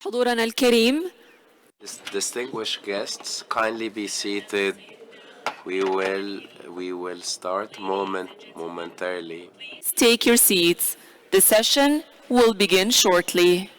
حضورنا الكريم. Distinguished guests, kindly be seated. We will start momentarily. Take your seats. The session will begin shortly.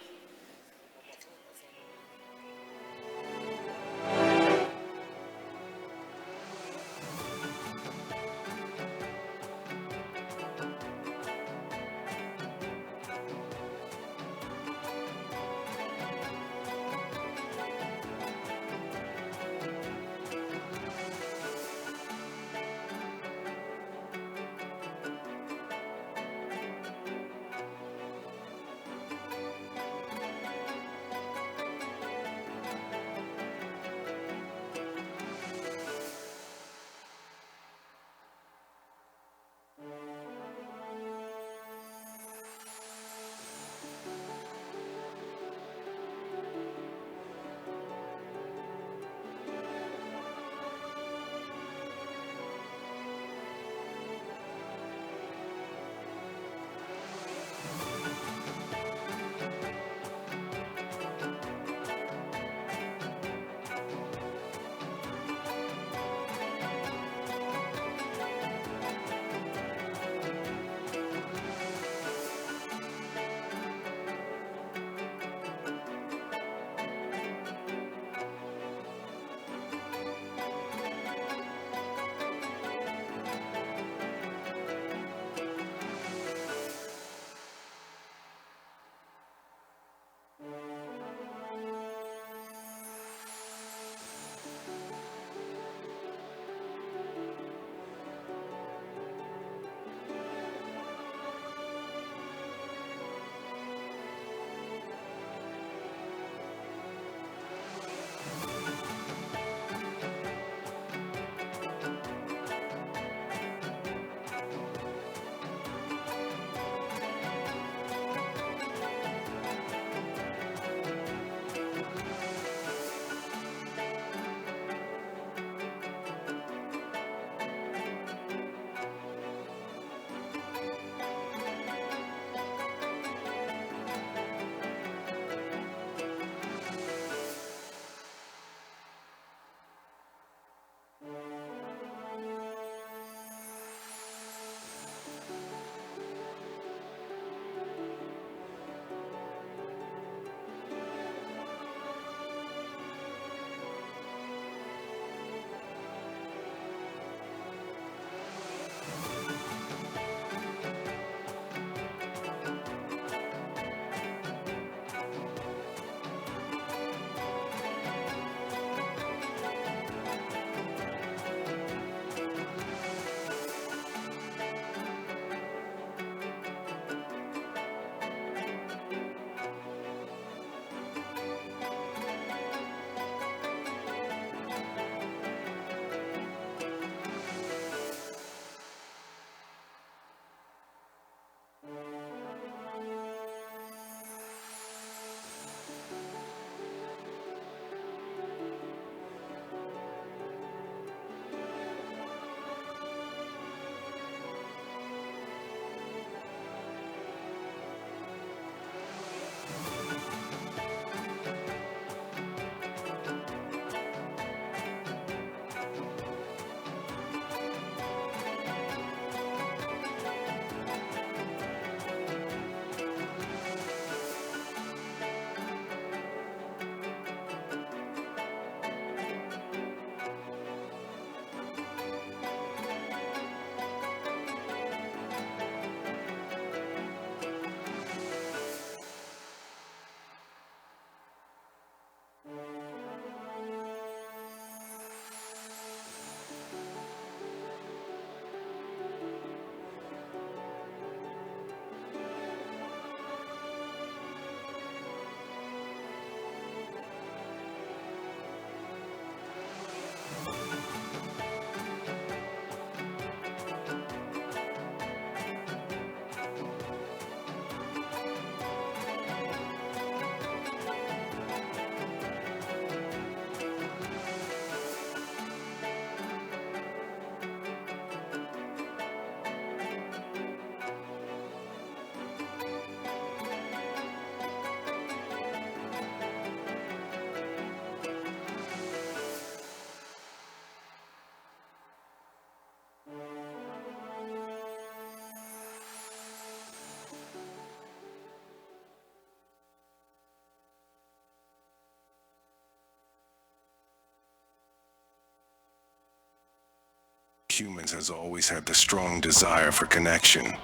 humans has always had the strong desire for connection.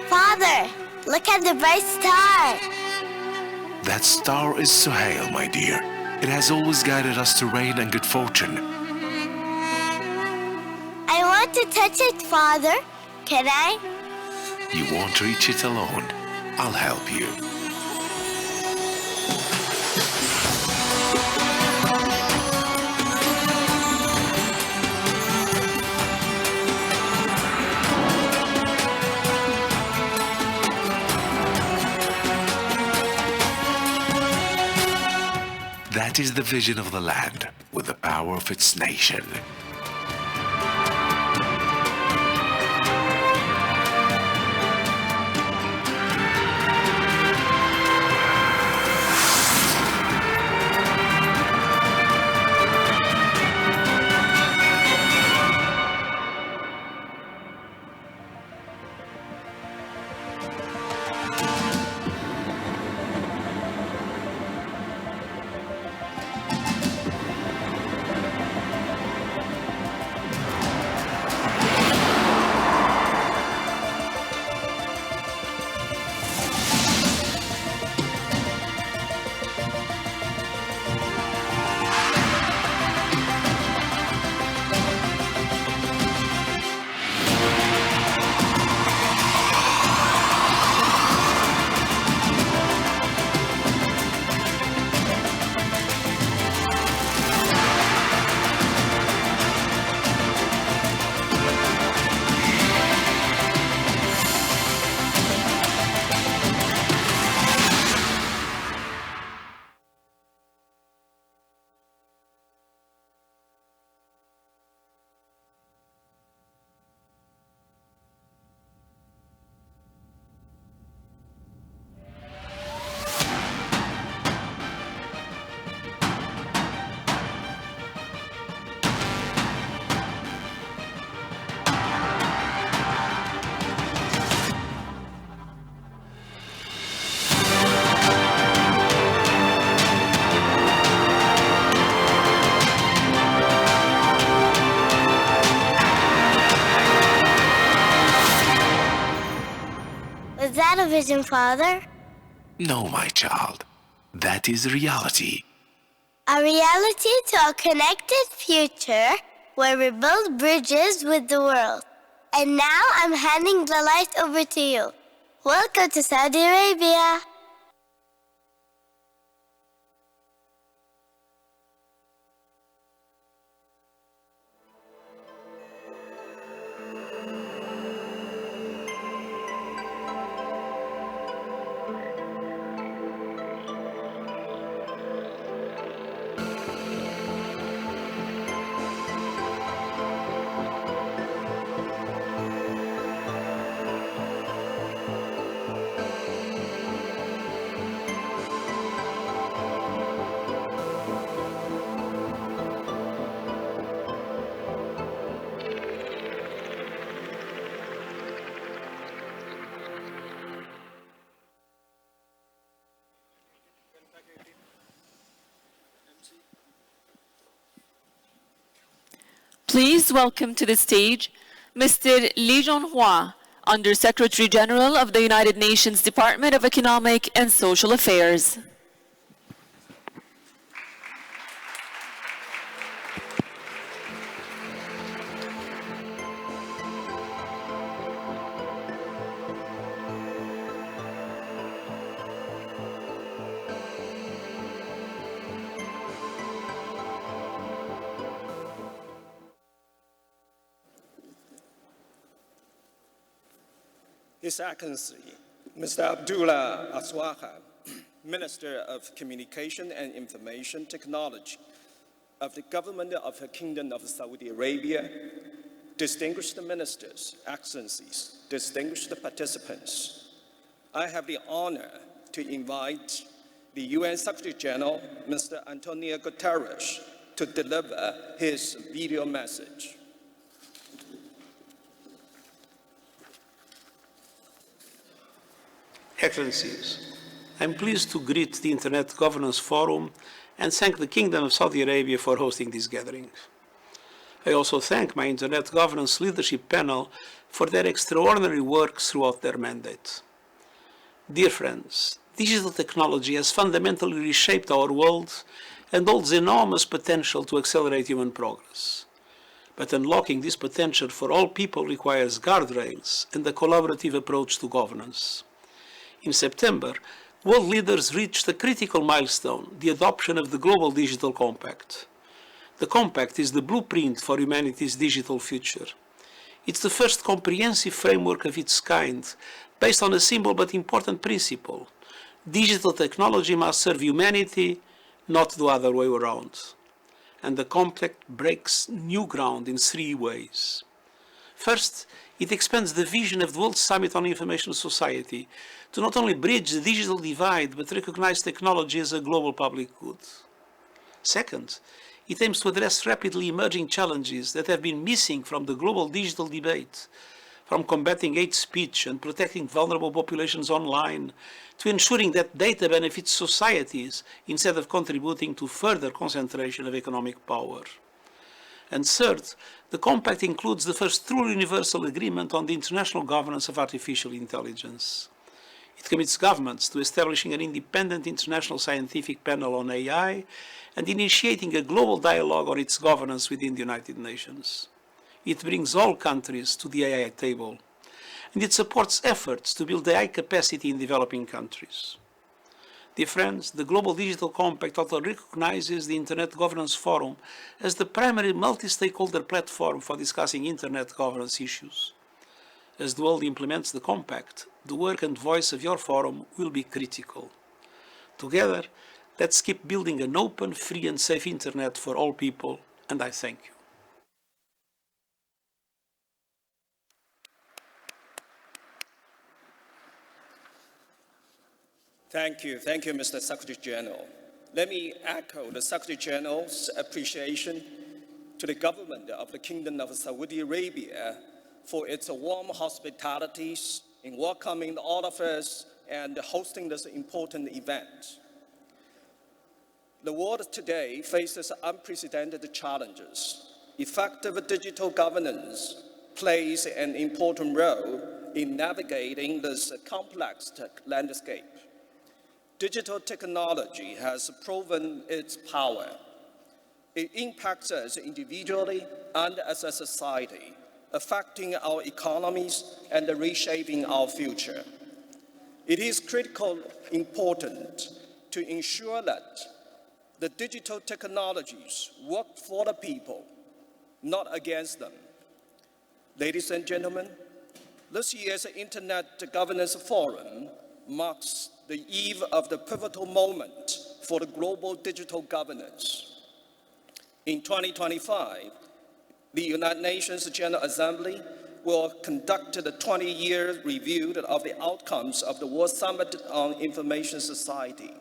Father, look at the bright star. That star is Suhail, my dear. It has always guided us to rain and good fortune. I want to touch it, Father. Can I? You won't reach it alone. I'll help you. That is the vision of the land, with the power of its nation. Was that a vision, Father? No, my child. That is reality. A reality to a connected future where we build bridges with the world. And now I'm handing the light over to you. Welcome to Saudi Arabia. Please welcome to the stage Mr. Lee Jong-hwa, Under Secretary General of the United Nations Department of Economic and Social Affairs. His Excellency, Mr. Abdullah Aswaha, Minister of Communication and Information Technology of the Government of the Kingdom of Saudi Arabia, distinguished ministers, excellencies, distinguished participants, I have the honor to invite the UN Secretary General, Mr. Antonio Guterres, to deliver his video message. Excellencies, I'm pleased to greet the Internet Governance Forum and thank the Kingdom of Saudi Arabia for hosting this gathering. I also thank my Internet Governance Leadership Panel for their extraordinary work throughout their mandate. Dear friends, digital technology has fundamentally reshaped our world and holds enormous potential to accelerate human progress. But unlocking this potential for all people requires guardrails and a collaborative approach to governance. In September, world leaders reached a critical milestone, the adoption of the Global Digital Compact. The Compact is the blueprint for humanity's digital future. It's the first comprehensive framework of its kind, based on a simple but important principle. Digital technology must serve humanity, not the other way around. And the Compact breaks new ground in three ways. First, it expands the vision of the World Summit on Information Society to not only bridge the digital divide, but recognize technology as a global public good. Second, it aims to address rapidly emerging challenges that have been missing from the global digital debate, from combating hate speech and protecting vulnerable populations online, to ensuring that data benefits societies instead of contributing to further concentration of economic power. And third, the Compact includes the first truly universal agreement on the international governance of artificial intelligence. It commits governments to establishing an independent international scientific panel on AI and initiating a global dialogue on its governance within the United Nations. It brings all countries to the AI table, and it supports efforts to build AI capacity in developing countries. Dear friends, the Global Digital Compact also recognizes the Internet Governance Forum as the primary multi-stakeholder platform for discussing Internet governance issues. As the world implements the Compact, the work and voice of your forum will be critical. Together, let's keep building an open, free and safe Internet for all people, and I thank you. Thank you, Mr. Secretary General. Let me echo the Secretary General's appreciation to the government of the Kingdom of Saudi Arabia for its warm hospitalities in welcoming all of us and hosting this important event. The world today faces unprecedented challenges. Effective digital governance plays an important role in navigating this complex landscape. Digital technology has proven its power. It impacts us individually and as a society, affecting our economies and reshaping our future. It is critically important to ensure that the digital technologies work for the people, not against them. Ladies and gentlemen, this year's Internet Governance Forum marks the eve of the pivotal moment for the global digital governance. In 2025, the United Nations General Assembly will conduct the 20-year review of the outcomes of the World Summit on Information Society.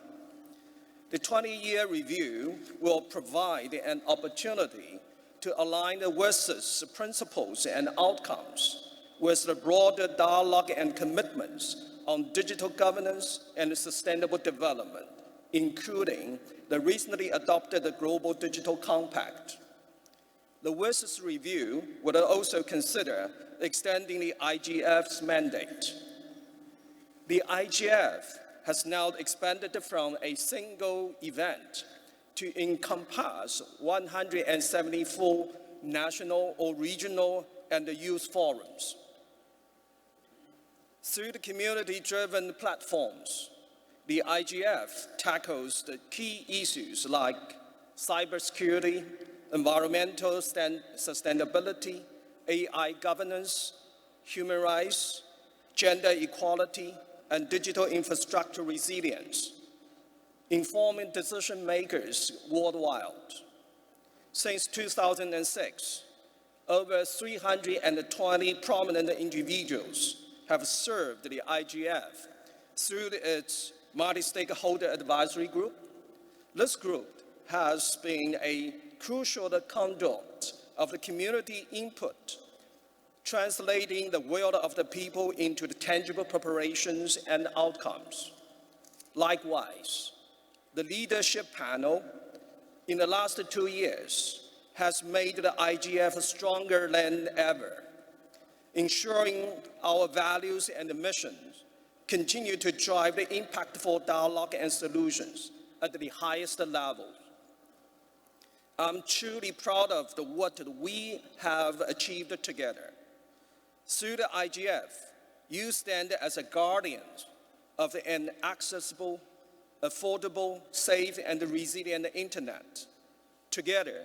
The 20-year review will provide an opportunity to align the WSIS principles and outcomes with the broader dialogue and commitments on digital governance and sustainable development, including the recently adopted Global Digital Compact. The WSIS review will also consider extending the IGF's mandate. The IGF has now expanded from a single event to encompass 174 national or regional and youth forums. Through the community-driven platforms, the IGF tackles the key issues like cybersecurity, environmental sustainability, AI governance, human rights, gender equality, and digital infrastructure resilience, informing decision makers worldwide. Since 2006, over 320 prominent individuals have served the IGF through its multi-stakeholder advisory group. This group has been a crucial conduit of the community input, translating the will of the people into the tangible preparations and outcomes. Likewise, the leadership panel in the last 2 years has made the IGF stronger than ever, ensuring our values and missions continue to drive the impactful dialogue and solutions at the highest levels. I'm truly proud of what we have achieved together. Through the IGF, you stand as a guardian of an accessible, affordable, safe, and resilient internet. Together,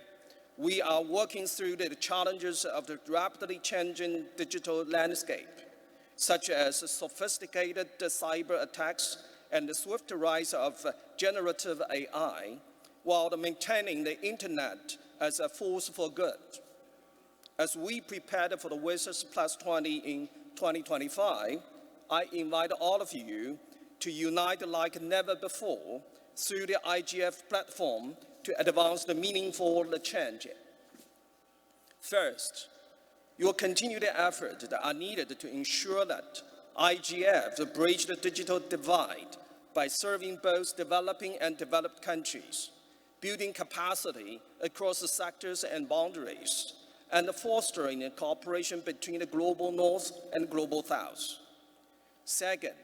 we are working through the challenges of the rapidly changing digital landscape, such as sophisticated cyber attacks and the swift rise of generative AI, while maintaining the internet as a force for good. As we prepared for the WSIS Plus 20 in 2025, I invite all of you to unite like never before through the IGF platform to advance the meaningful change. First, your continued efforts that are needed to ensure that IGF bridge the digital divide by serving both developing and developed countries, building capacity across the sectors and boundaries, and fostering a cooperation between the global North and global South. Second,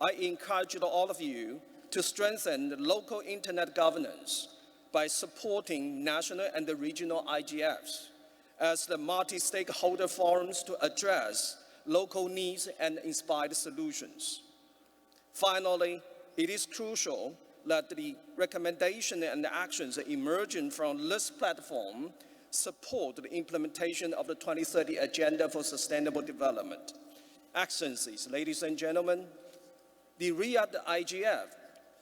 I encourage all of you to strengthen the local internet governance by supporting national and regional IGFs as the multi-stakeholder forums to address local needs and inspire solutions. Finally, it is crucial that the recommendation and actions emerging from this platform support the implementation of the 2030 Agenda for Sustainable Development. Excellencies, ladies and gentlemen, the Riyadh IGF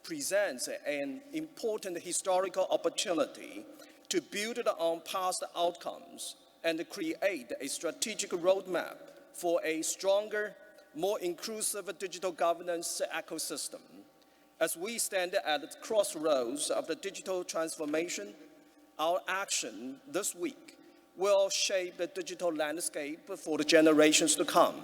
presents an important historical opportunity to build on past outcomes and create a strategic roadmap for a stronger, more inclusive digital governance ecosystem. As we stand at the crossroads of the digital transformation, our action this week will shape the digital landscape for the generations to come.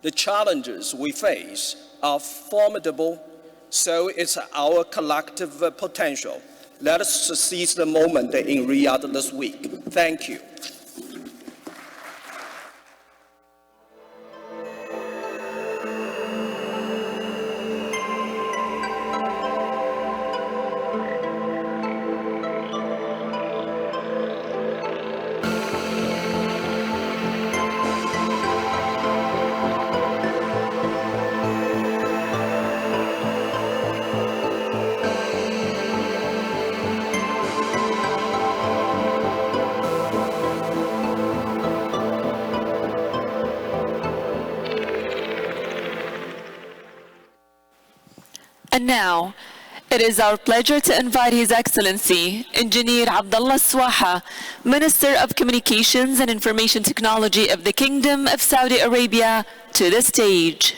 The challenges we face are formidable, so it's our collective potential. Let us seize the moment in Riyadh this week. Thank you. And now, it is our pleasure to invite His Excellency, Engineer Abdullah Swaha, Minister of Communications and Information Technology of the Kingdom of Saudi Arabia, to the stage.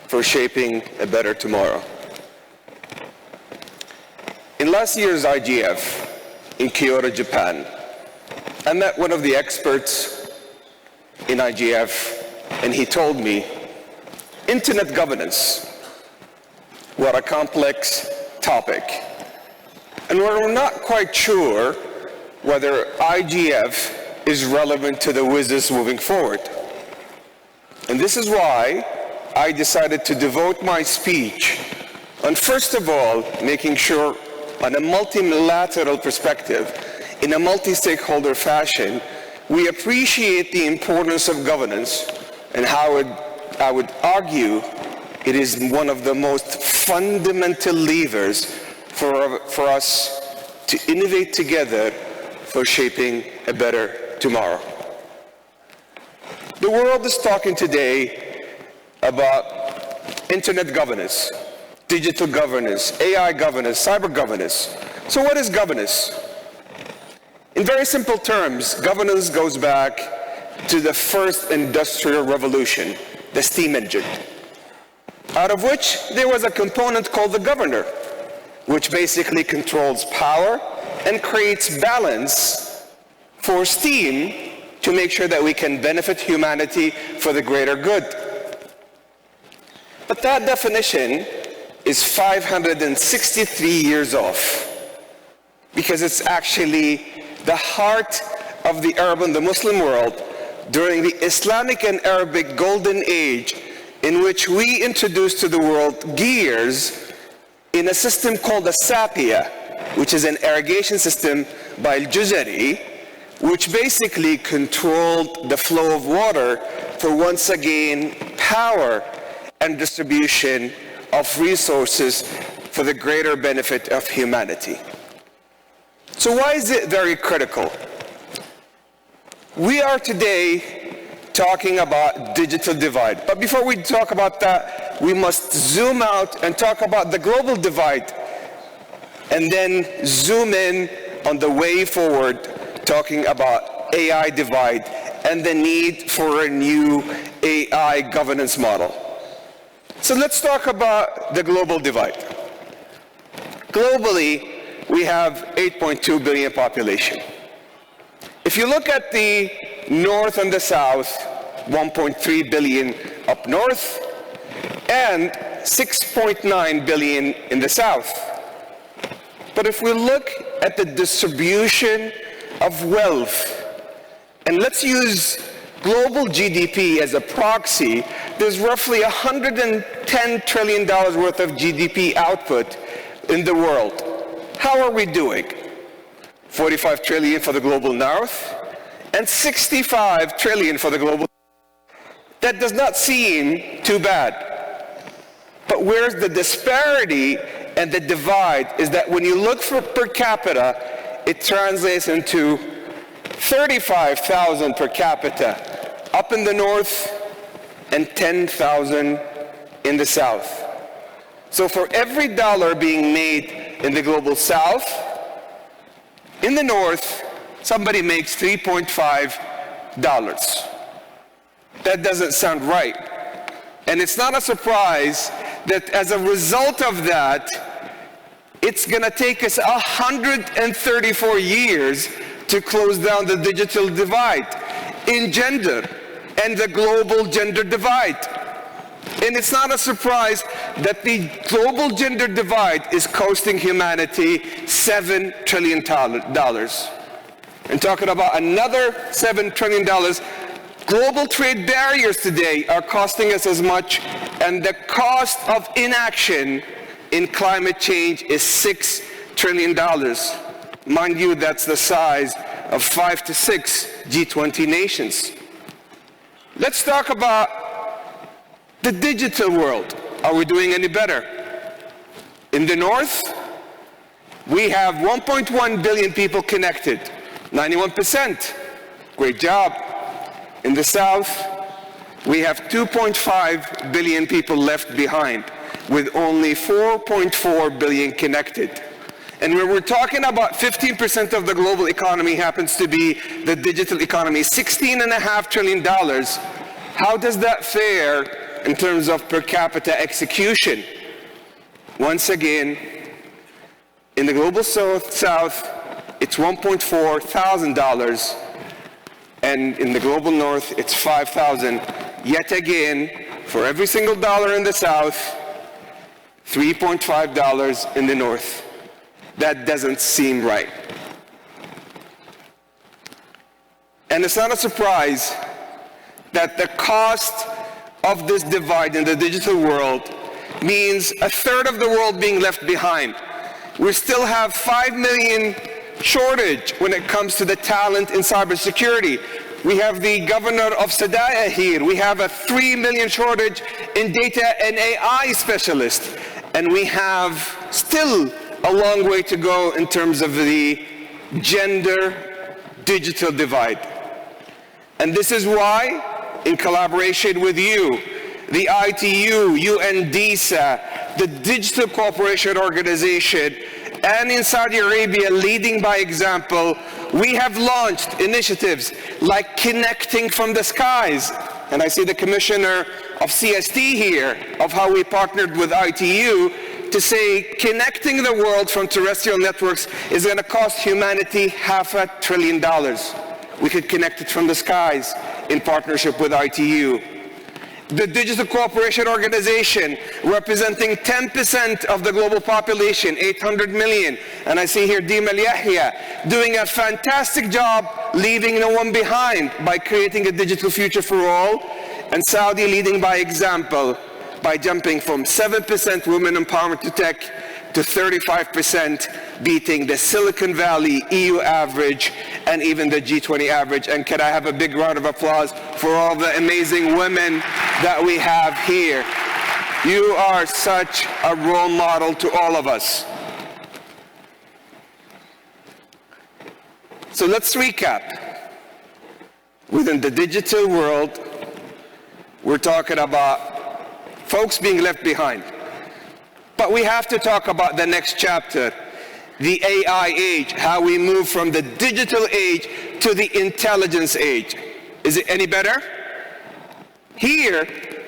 For shaping a better tomorrow. In last year's IGF in Kyoto, Japan, I met one of the experts in IGF, and he told me, internet governance, what a complex topic. And we're not quite sure whether IGF is relevant to the WSIS moving forward. And this is why I decided to devote my speech on, first of all, making sure on a multilateral perspective, in a multi-stakeholder fashion, we appreciate the importance of governance and how I would argue it is one of the most fundamental levers for us to innovate together for shaping a better tomorrow. The world is talking today about internet governance, digital governance, AI governance, cyber governance. So what is governance? In very simple terms, governance goes back to the first industrial revolution, the steam engine, out of which there was a component called the governor, which basically controls power and creates balance for steam to make sure that we can benefit humanity for the greater good. But that definition is 563 years off, because it's actually the heart of the Arab and the Muslim world during the Islamic and Arabic golden age, in which we introduced to the world gears in a system called a sapia, which is an irrigation system by Al-Juzari, which basically controlled the flow of water for, once again, power and distribution of resources for the greater benefit of humanity. So why is it very critical? We are today talking about digital divide. But before we talk about that, we must zoom out and talk about the global divide, and then zoom in on the way forward, talking about AI divide and the need for a new AI governance model. So let's talk about the global divide. Globally, we have 8.2 billion population. If you look at the north and the south, 1.3 billion up north and 6.9 billion in the south. But if we look at the distribution of wealth, and let's use global GDP as a proxy, there's roughly $110 trillion worth of GDP output in the world. How are we doing? 45 trillion for the global north and 65 trillion for the global. That does not seem too bad. But where's the disparity and the divide is that when you look for per capita, it translates into 35,000 per capita up in the north and 10,000 in the south. So for every dollar being made in the global south, in the north, somebody makes $3.5. That doesn't sound right. And it's not a surprise that as a result of that, it's going to take us 134 years to close down the digital divide in gender and the global gender divide. And it's not a surprise that the global gender divide is costing humanity $7 trillion. And talking about another $7 trillion, global trade barriers today are costing us as much, and the cost of inaction in climate change is $6 trillion. Mind you, that's the size of 5 to 6 G20 nations. Let's talk about the digital world. Are we doing any better? In the north, we have 1.1 billion people connected, 91%. Great job. In the south, we have 2.5 billion people left behind, with only 4.4 billion connected. And when we're talking about 15% of the global economy happens to be the digital economy, $16.5 trillion, how does that fare in terms of per capita execution? Once again, in the global south, it's $1.4 thousand, and in the global north, it's 5,000. Yet again, for every single dollar in the south, $3.5 in the north. That doesn't seem right. And it's not a surprise that the cost of this divide in the digital world means a third of the world being left behind. We still have 5 million shortage when it comes to the talent in cybersecurity. We have the governor of Sadaya here. We have a 3 million shortage in data and AI specialists. And we have still a long way to go in terms of the gender digital divide. And this is why, in collaboration with you, the ITU, UNDISA, the Digital Cooperation Organization, and in Saudi Arabia, leading by example, we have launched initiatives like Connecting from the Skies. And I see the Commissioner of CST here, of how we partnered with ITU to say connecting the world from terrestrial networks is going to cost humanity $500 billion. We could connect it from the skies in partnership with ITU. The Digital Cooperation Organization, representing 10% of the global population, 800 million. And I see here Dima Al-Yahya doing a fantastic job, leaving no one behind by creating a digital future for all. And Saudi leading by example by jumping from 7% women empowerment to tech to 35%, beating the Silicon Valley EU average and even the G20 average. And can I have a big round of applause for all the amazing women that we have here? You are such a role model to all of us. So let's recap. Within the digital world, we're talking about folks being left behind. But we have to talk about the next chapter, the AI age, how we move from the digital age to the intelligence age. Is it any better? Here,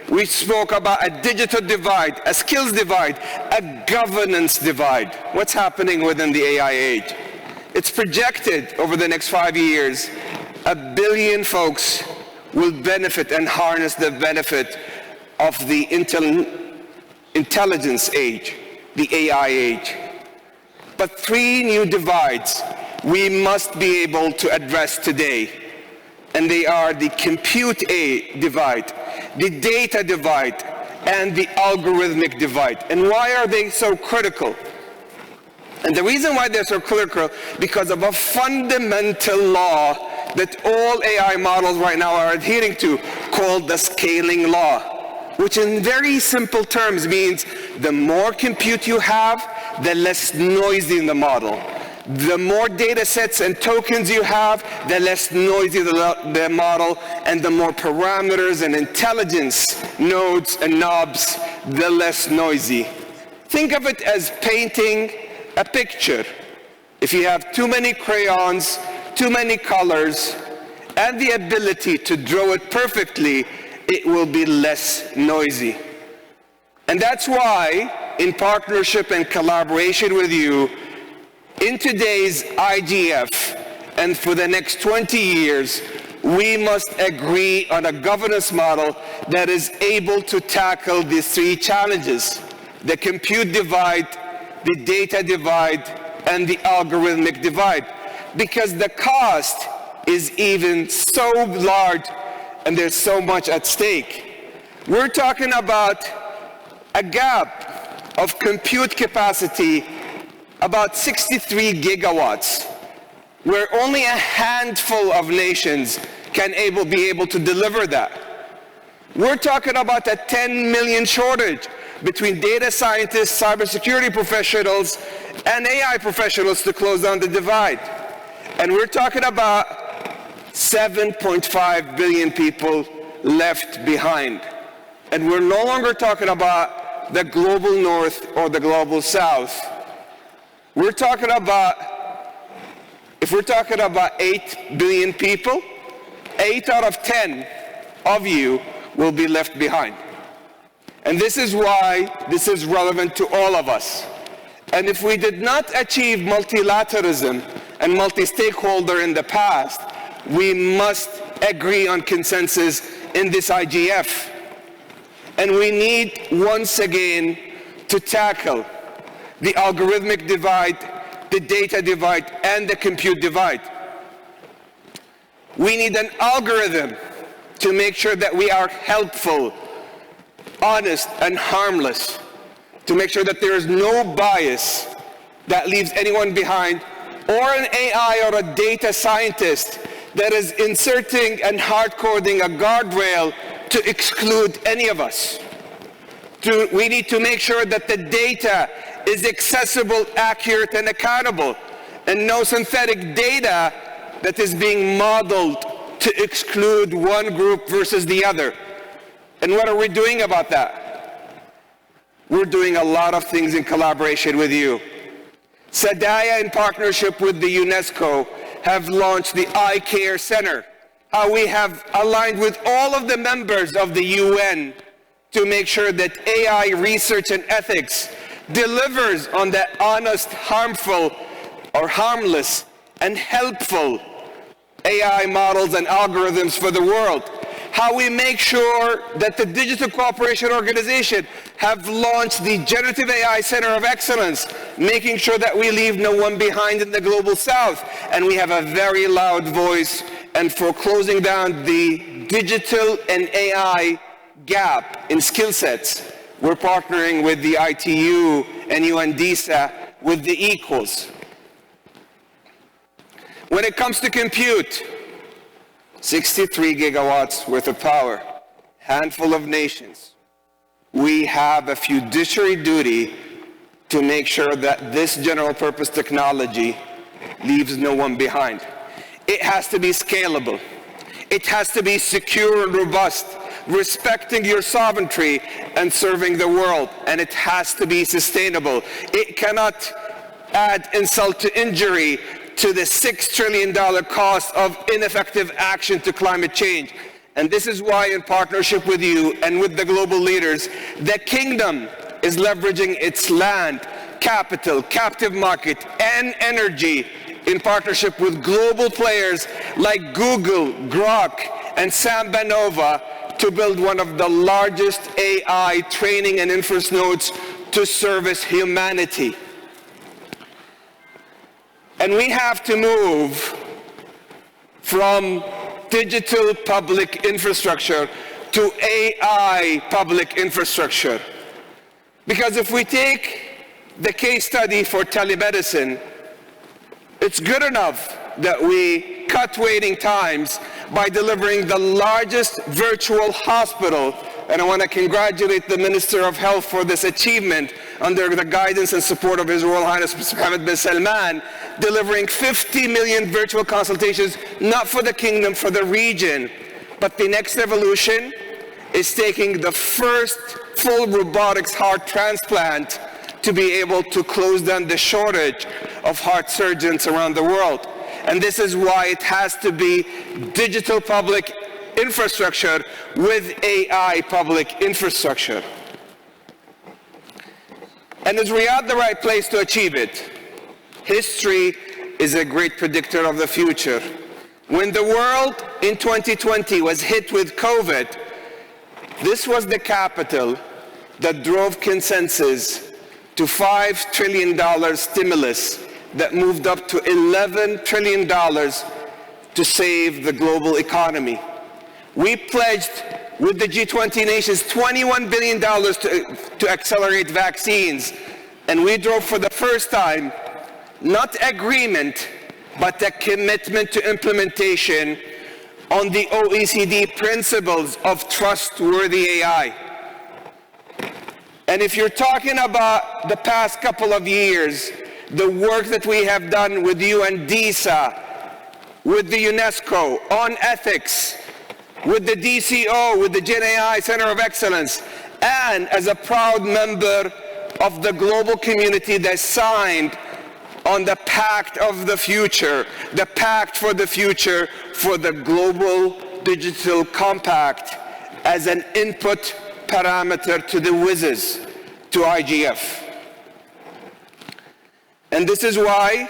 we spoke about a digital divide, a skills divide, a governance divide. What's happening within the AI age? It's projected over the next 5 years, 1 billion folks will benefit and harness the benefit of the intelligence age, the AI age. But 3 new divides we must be able to address today. And they are the compute divide, the data divide, and the algorithmic divide. And why are they so critical? And the reason why they're so critical, because of a fundamental law that all AI models right now are adhering to, called the scaling law, which in very simple terms means the more compute you have, the less noisy the model. The more data sets and tokens you have, the less noisy the model, and the more parameters and intelligence nodes and knobs, the less noisy. Think of it as painting a picture. If you have too many crayons, too many colors, and the ability to draw it perfectly, it will be less noisy. And that's why, in partnership and collaboration with you, in today's IGF, and for the next 20 years, we must agree on a governance model that is able to tackle these 3 challenges: the compute divide, the data divide, and the algorithmic divide. Because the cost is even so large and there's so much at stake. We're talking about a gap of compute capacity about 63 gigawatts, where only a handful of nations can be able to deliver that. We're talking about a 10 million shortage between data scientists, cybersecurity professionals, and AI professionals to close down the divide. And we're talking about 7.5 billion people left behind. And we're no longer talking about the global north or the global south. We're talking about, if we're talking about 8 billion people, 8 out of 10 of you will be left behind. And this is why this is relevant to all of us. And if we did not achieve multilateralism and multi-stakeholder in the past, we must agree on consensus in this IGF. And we need, once again, to tackle the algorithmic divide, the data divide, and the compute divide. We need an algorithm to make sure that we are helpful, honest, and harmless, to make sure that there is no bias that leaves anyone behind, or an AI or a data scientist that is inserting and hard-coding a guardrail to exclude any of us. We need to make sure that the data is accessible, accurate, and accountable, and no synthetic data that is being modeled to exclude one group versus the other. And what are we doing about that? We're doing a lot of things in collaboration with you. Sadaya, in partnership with the UNESCO, have launched the iCare Center. How we have aligned with all of the members of the UN to make sure that AI research and ethics delivers on the honest, harmful, or harmless and helpful AI models and algorithms for the world. How we make sure that the Digital Cooperation Organization have launched the Generative AI Center of Excellence, making sure that we leave no one behind in the Global South. And we have a very loud voice, and for closing down the digital and AI gap in skill sets, we're partnering with the ITU and UNDISA with the equals. When it comes to compute, 63 gigawatts worth of power, handful of nations. We have a fiduciary duty to make sure that this general purpose technology leaves no one behind. It has to be scalable. It has to be secure and robust, respecting your sovereignty and serving the world. And it has to be sustainable. It cannot add insult to injury to the $6 trillion cost of ineffective action to climate change. And this is why, in partnership with you and with the global leaders, the kingdom is leveraging its land, capital, captive market, and energy in partnership with global players like Google, Grok, and Samba Nova to build one of the largest AI training and inference nodes to service humanity. And we have to move from digital public infrastructure to AI public infrastructure. Because if we take the case study for telemedicine, it's good enough that we cut waiting times by delivering the largest virtual hospital. And I want to congratulate the Minister of Health for this achievement under the guidance and support of His Royal Highness Mohammed bin Salman, delivering 50 million virtual consultations, not for the kingdom, for the region. But the next evolution is taking the first full robotics heart transplant to be able to close down the shortage of heart surgeons around the world. And this is why it has to be digital public infrastructure with AI public infrastructure. And is Riyadh the right place to achieve it? History is a great predictor of the future. When the world in 2020 was hit with COVID, this was the capital that drove consensus to $5 trillion stimulus that moved up to $11 trillion to save the global economy. We pledged with the G20 nations $21 billion to accelerate vaccines. And we drove for the first time, not agreement, but a commitment to implementation on the OECD principles of trustworthy AI. And if you're talking about the past couple of years, the work that we have done with UNDISA, with the UNESCO on ethics, with the DCO, with the Gen AI Center of Excellence, and as a proud member of the global community that signed on the Pact of the Future, the Pact for the Future for the Global Digital Compact as an input parameter to the WISs, to IGF. And this is why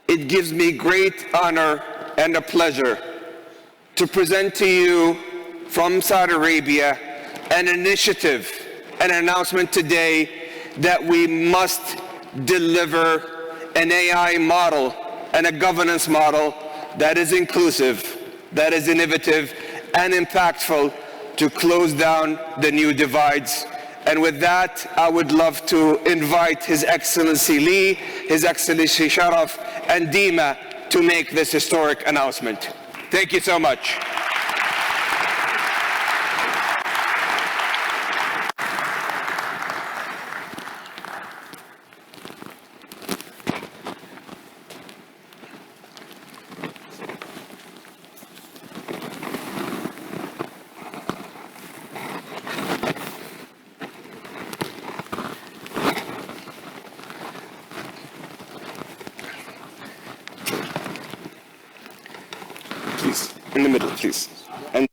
it gives me great honor and a pleasure to present to you from Saudi Arabia an initiative, an announcement today that we must deliver an AI model and a governance model that is inclusive, that is innovative and impactful to close down the new divides. And with that, I would love to invite His Excellency Lee, His Excellency Sharaf, and Dima to make this historic announcement. Thank you so much. In the middle, please. And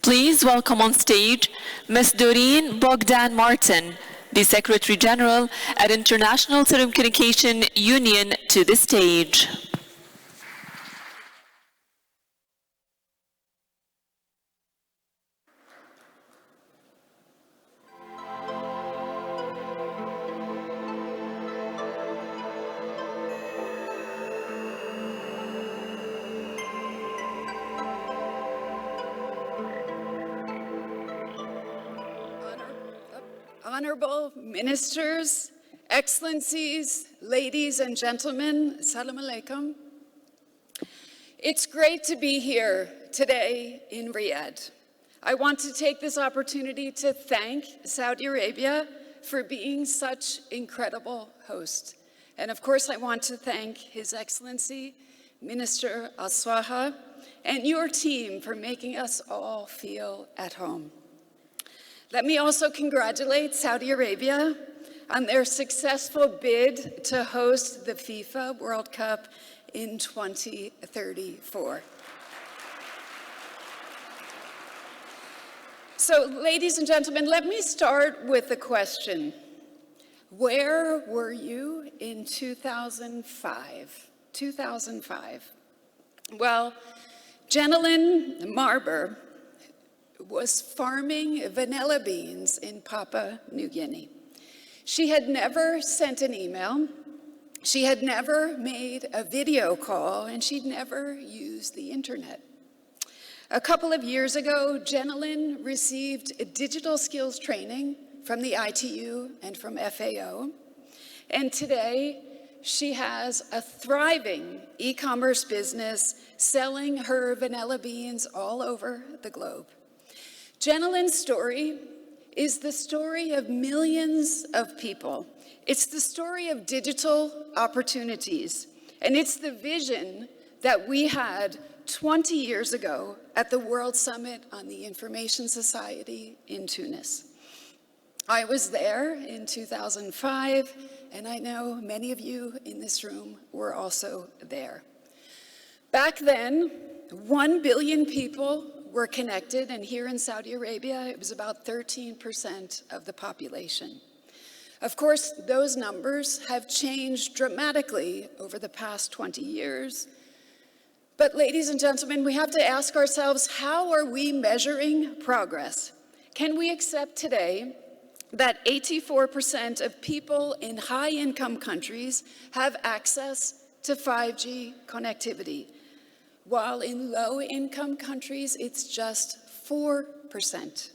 Please welcome on stage Ms. Doreen Bogdan Martin, the Secretary General at International Telecommunication Union, to the stage. Honorable ministers, excellencies, ladies and gentlemen, assalamu alaikum. It's great to be here today in Riyadh. I want to take this opportunity to thank Saudi Arabia for being such incredible host. And of course, I want to thank His Excellency, Minister Al-Swaha, and your team for making us all feel at home. Let me also congratulate Saudi Arabia on their successful bid to host the FIFA World Cup in 2034. So, ladies and gentlemen, let me start with a question. Where were you in 2005? 2005. Well, Jenilyn Marber was farming vanilla beans in Papua New Guinea. She had never sent an email, she had never made a video call, and she'd never used the internet. A couple of years ago, Jenilyn received a digital skills training from the ITU and from FAO, and today she has a thriving e-commerce business selling her vanilla beans all over the globe. Jenilyn's story is the story of millions of people. It's the story of digital opportunities, and it's the vision that we had 20 years ago at the World Summit on the Information Society in Tunis. I was there in 2005, and I know many of you in this room were also there. Back then, 1 billion people were connected, and here in Saudi Arabia, it was about 13% of the population. Of course, those numbers have changed dramatically over the past 20 years. But ladies and gentlemen, we have to ask ourselves, how are we measuring progress? Can we accept today that 84% of people in high-income countries have access to 5G connectivity, while in low-income countries, it's just 4%?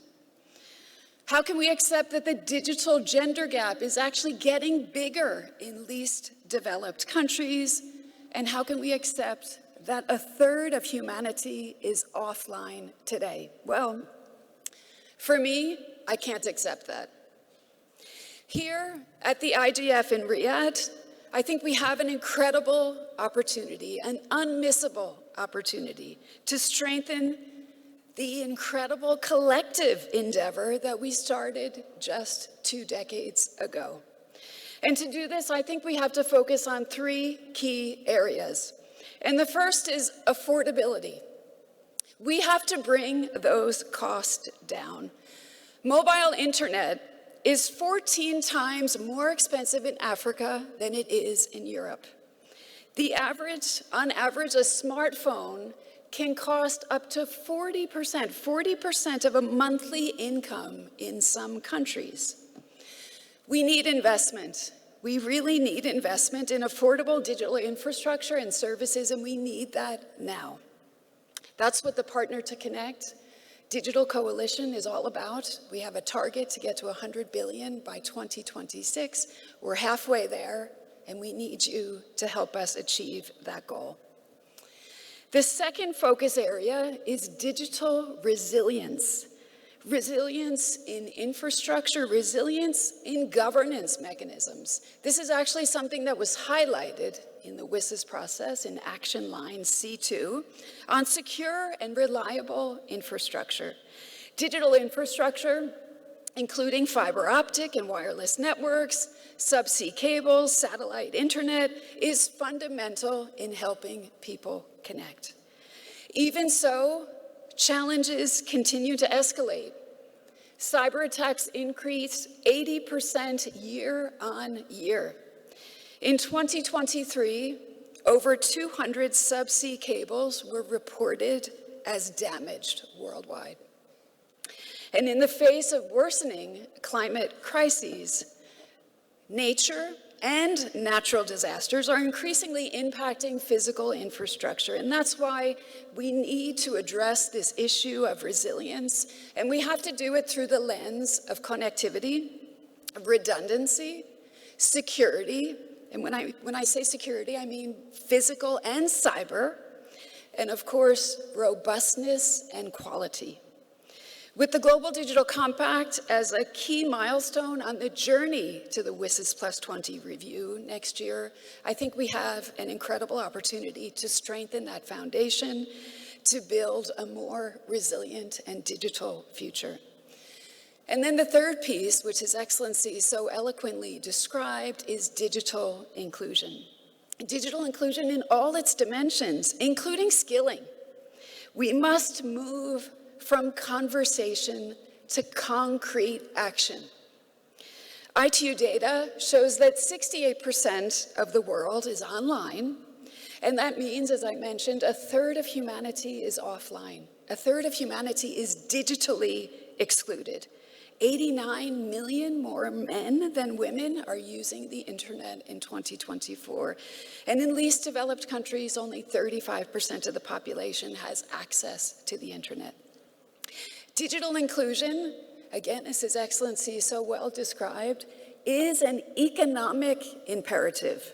How can we accept that the digital gender gap is actually getting bigger in least developed countries? And how can we accept that a third of humanity is offline today? Well, for me, I can't accept that. Here at the IGF in Riyadh, I think we have an incredible opportunity, an unmissable opportunity to strengthen the incredible collective endeavor that we started just 2 decades ago. And to do this, I think we have to focus on three key areas. And the first is affordability. We have to bring those costs down. Mobile internet is 14 times more expensive in Africa than it is in Europe. On average, a smartphone can cost up to 40% of a monthly income in some countries. We need investment. We really need investment in affordable digital infrastructure and services, and we need that now. That's what the Partner to Connect Digital Coalition is all about. We have a target to get to 100 billion by 2026. We're halfway there, and we need you to help us achieve that goal. The second focus area is digital resilience. Resilience in infrastructure, resilience in governance mechanisms. This is actually something that was highlighted in the WSIS process in Action Line C2 on secure and reliable infrastructure. Digital infrastructure, including fiber optic and wireless networks, subsea cables, satellite internet, is fundamental in helping people connect. Even so, challenges continue to escalate. Cyber attacks increased 80% year on year. In 2023, over 200 subsea cables were reported as damaged worldwide. And in the face of worsening climate crises, nature and natural disasters are increasingly impacting physical infrastructure. And that's why we need to address this issue of resilience. And we have to do it through the lens of connectivity, redundancy, security. And when I say security, I mean physical and cyber. And of course, robustness and quality. With the Global Digital Compact as a key milestone on the journey to the WSIS Plus 20 review next year, I think we have an incredible opportunity to strengthen that foundation, to build a more resilient and digital future. And then the third piece, which His Excellency so eloquently described, is digital inclusion. Digital inclusion in all its dimensions, including skilling. We must move from conversation to concrete action. ITU data shows that 68% of the world is online, and that means, as I mentioned, a third of humanity is offline. A third of humanity is digitally excluded. 89 million more men than women are using the internet in 2024. And in least developed countries, only 35% of the population has access to the internet. Digital inclusion, again, as His Excellency so well described, is an economic imperative.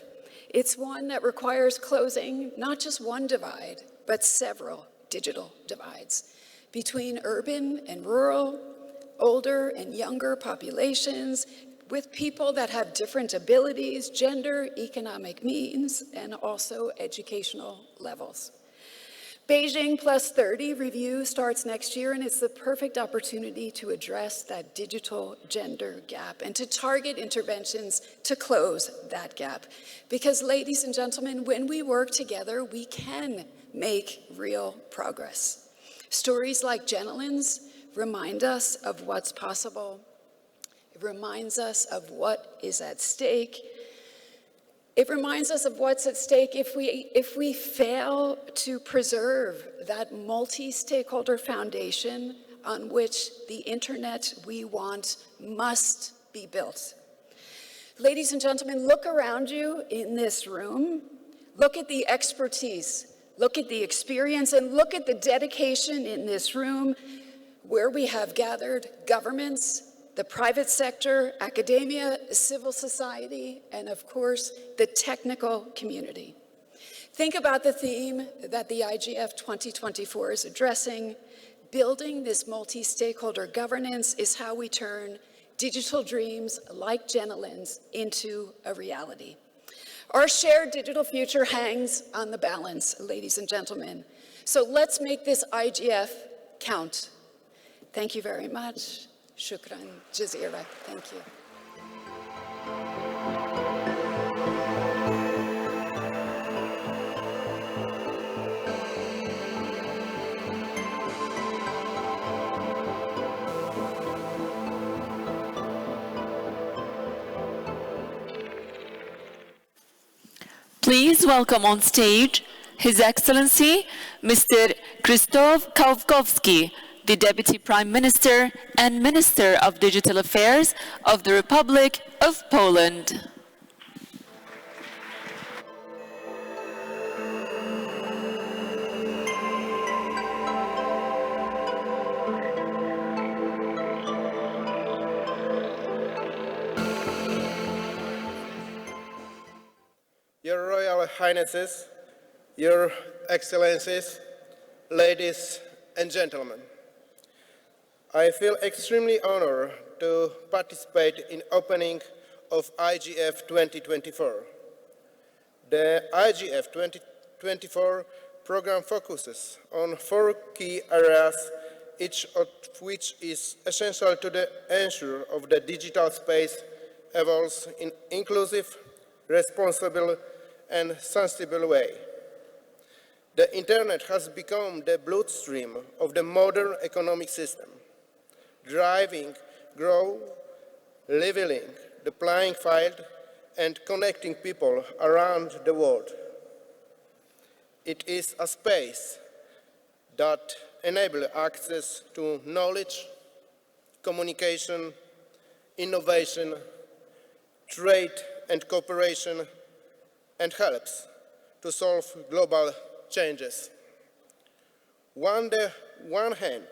It's one that requires closing not just one divide, but several digital divides between urban and rural, older and younger populations, with people that have different abilities, gender, economic means, and also educational levels. Beijing Plus 30 review starts next year, and it's the perfect opportunity to address that digital gender gap and to target interventions to close that gap. Because, ladies and gentlemen, when we work together, we can make real progress. Stories like Jenilyn's remind us of what's possible. It reminds us of what is at stake. It reminds us of what's at stake if we fail to preserve that multi-stakeholder foundation on which the internet we want must be built. Ladies and gentlemen, look around you in this room. Look at the expertise, look at the experience, and look at the dedication in this room where we have gathered governments, the private sector, academia, civil society, and of course, the technical community. Think about the theme that the IGF 2024 is addressing. Building this multi-stakeholder governance is how we turn digital dreams like Jenilyn's into a reality. Our shared digital future hangs on the balance, ladies and gentlemen. So let's make this IGF count. Thank you very much. Shukran Jazeera. Thank you. Please welcome on stage His Excellency Mr. Krzysztof Kowalski, the Deputy Prime Minister and Minister of Digital Affairs of the Republic of Poland. Your Royal Highnesses, Your Excellencies, ladies and gentlemen, I feel extremely honored to participate in opening of IGF 2024. The IGF 2024 program focuses on 4 key areas, each of which is essential to the ensure of the digital space evolves in inclusive, responsible, and sustainable way. The Internet has become the bloodstream of the modern economic system, driving growth, leveling the playing field, and connecting people around the world. It is a space that enables access to knowledge, communication, innovation, trade, and cooperation, and helps to solve global changes. On the one hand,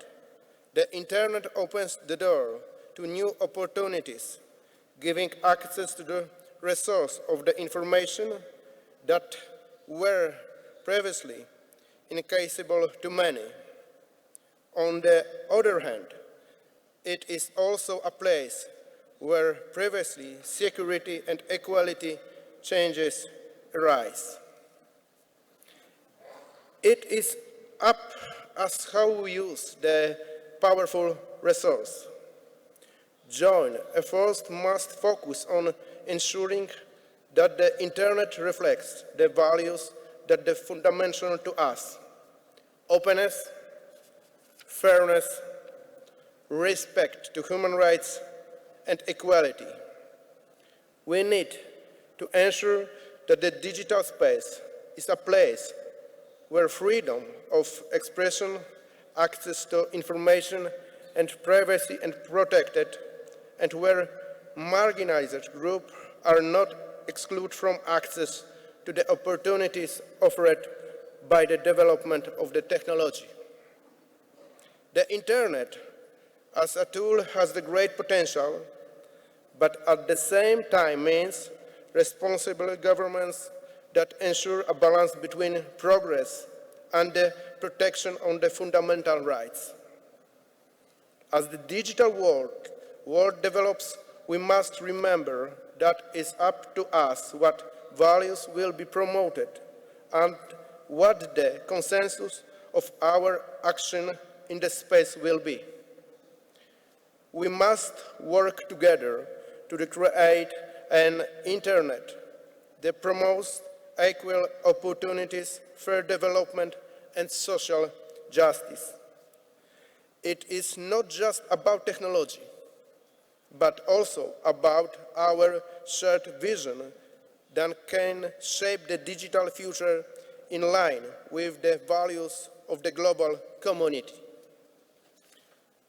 the Internet opens the door to new opportunities, giving access to the resource of the information that were previously inaccessible to many. On the other hand, it is also a place where previously security and equality changes arise. It is up as how we use the powerful resource. Joint efforts must focus on ensuring that the Internet reflects the values that are fundamental to us: openness, fairness, respect to human rights, and equality. We need to ensure that the digital space is a place where freedom of expression, access to information, and privacy are protected, and where marginalized groups are not excluded from access to the opportunities offered by the development of the technology. The Internet as a tool has the great potential, but at the same time means responsible governments that ensure a balance between progress and the protection of the fundamental rights. As the digital world develops, we must remember that it's up to us what values will be promoted and what the consensus of our action in the space will be. We must work together to create an Internet that promotes equal opportunities, fair development, and social justice. It is not just about technology, but also about our shared vision that can shape the digital future in line with the values of the global community.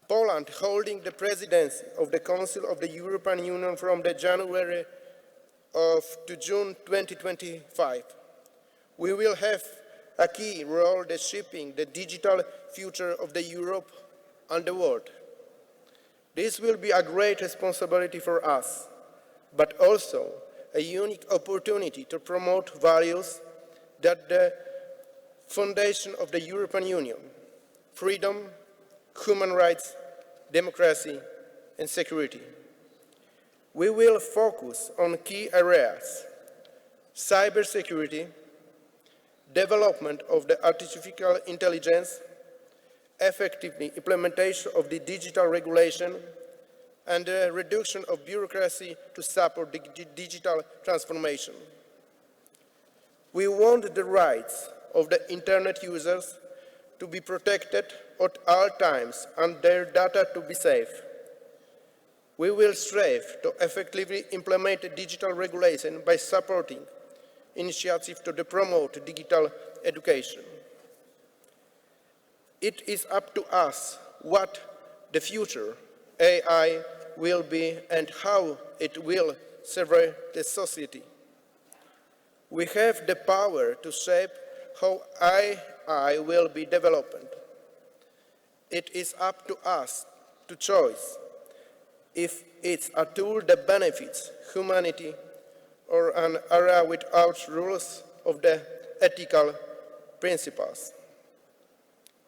Poland, holding the presidency of the Council of the European Union from the January to June 2025, we will have a key role in shaping the digital future of the Europe and the world. This will be a great responsibility for us, but also a unique opportunity to promote values that the foundation of the European Union: freedom, human rights, democracy, and security. We will focus on key areas: cybersecurity, development of the artificial intelligence, effective implementation of the digital regulation, and the reduction of bureaucracy to support the digital transformation. We want the rights of the Internet users to be protected at all times and their data to be safe. We will strive to effectively implement digital regulation by supporting initiative to promote digital education. It is up to us what the future AI will be and how it will serve the society. We have the power to shape how AI will be developed. It is up to us to choose if it's a tool that benefits humanity or an area without rules of the ethical principles.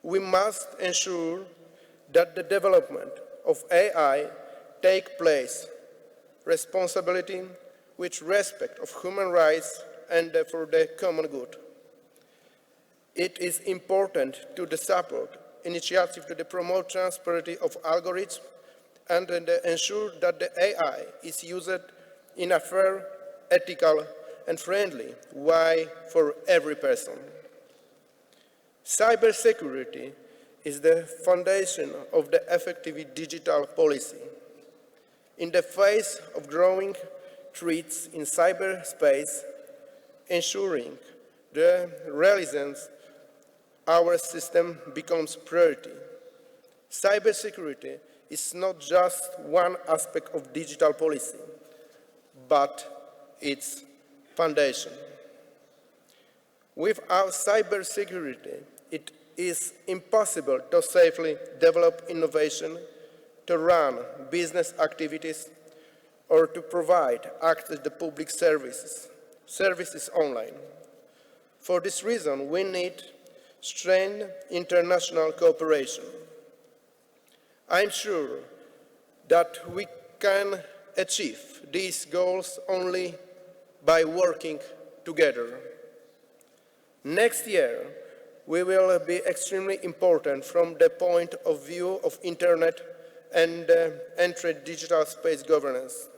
We must ensure that the development of AI take place responsibility with respect of human rights and for the common good. It is important to support initiatives to promote transparency of algorithms and ensure that the AI is used in a fair, ethical, and friendly way for every person. Cybersecurity is the foundation of the effective digital policy. In the face of growing threats in cyberspace, ensuring the resilience of our system becomes priority. Cybersecurity is not just one aspect of digital policy, but its foundation. Without cybersecurity, it is impossible to safely develop innovation, to run business activities, or to provide access to public services online. For this reason, we need strained international cooperation. I'm sure that we can achieve these goals only by working together. Next year, we will be extremely important from the point of view of Internet and entry digital space governance.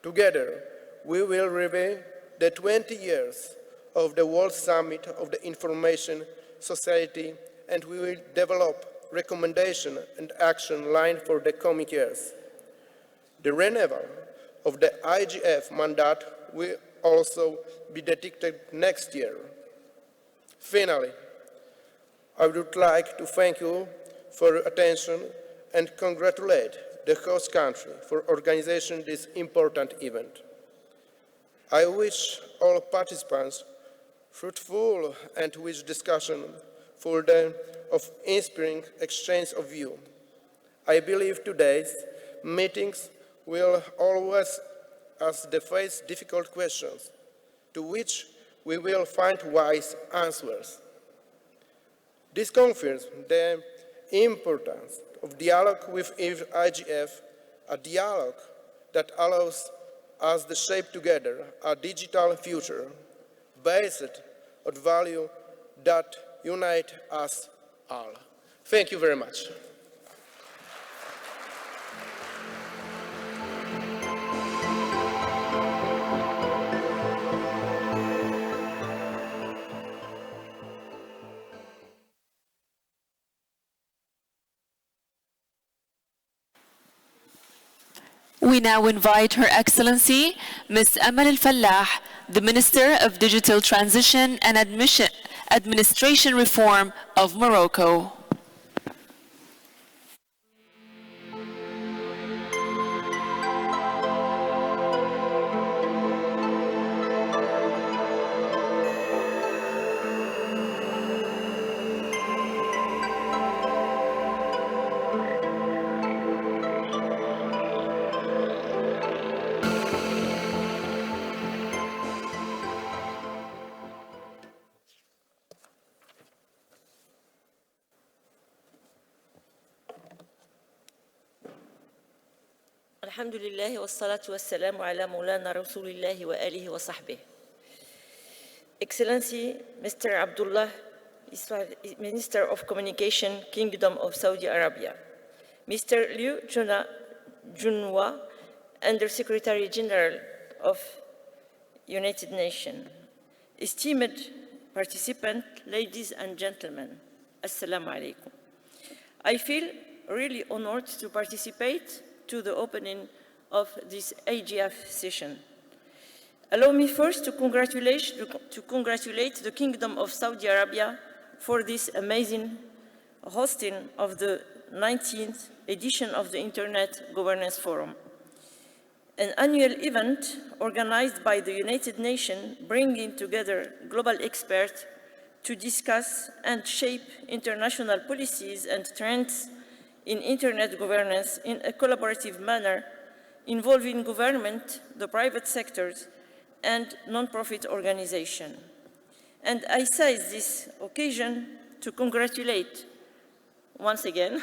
Together, we will review the 20 years of the World Summit of the Information Society, and we will develop recommendation and action line for the coming years. The renewal of the IGF mandate will also be detected next year. Finally, I would like to thank you for your attention and congratulate the host country for organizing this important event. I wish all participants fruitful and rich discussion full of inspiring exchange of view. I believe today's meetings will always ask the face difficult questions, to which we will find wise answers. This confirms the importance of dialogue with IGF, a dialogue that allows us to shape together a digital future based on values that unite us all. Thank you very much. We now invite Her Excellency, Ms. Amal Al-Fallah, the Minister of Digital Transition and Administration Reform of Morocco. الحمد لله والصلاة والسلام على مولانا رسول الله وآله وصحبه. Excellency Mr. Abdullah, Minister of Communication, Kingdom of Saudi Arabia. Mr. Liu Junhua, Under-Secretary General of United Nations. Esteemed participants, ladies and gentlemen, Assalamu alaikum. I feel really honored to participate to the opening of this IGF session. Allow me first to congratulate the Kingdom of Saudi Arabia for this amazing hosting of the 19th edition of the Internet Governance Forum, an annual event organized by the United Nations, bringing together global experts to discuss and shape international policies and trends in Internet governance in a collaborative manner involving government, the private sectors, and non-profit organizations. And I seize this occasion to congratulate, once again,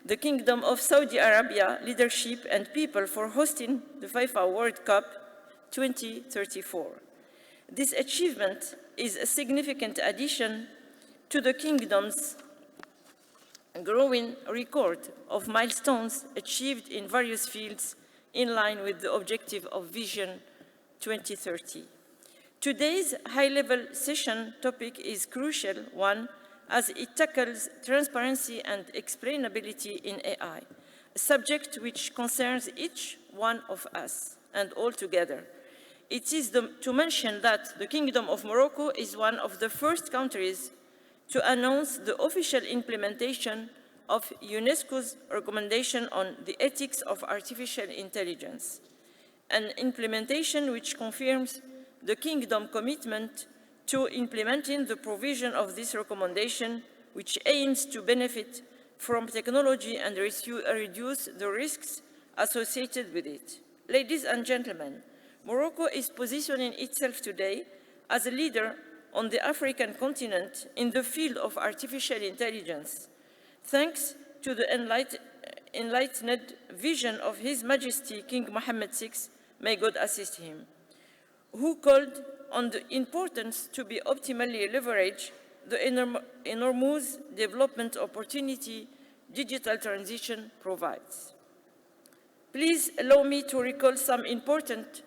the Kingdom of Saudi Arabia leadership and people for hosting the FIFA World Cup 2034. This achievement is a significant addition to the Kingdom's growing record of milestones achieved in various fields in line with the objective of Vision 2030. Today's high-level session topic is a crucial one as it tackles transparency and explainability in AI, a subject which concerns each one of us and all together. It is to mention that the Kingdom of Morocco is one of the first countries to announce the official implementation of UNESCO's recommendation on the ethics of artificial intelligence, an implementation which confirms the Kingdom's commitment to implementing the provision of this recommendation, which aims to benefit from technology and reduce the risks associated with it. Ladies and gentlemen, Morocco is positioning itself today as a leader on the African continent in the field of artificial intelligence, thanks to the enlightened vision of His Majesty King Mohammed VI, may God assist him, who called on the importance to be optimally leverage the enormous development opportunity digital transition provides. Please allow me to recall some important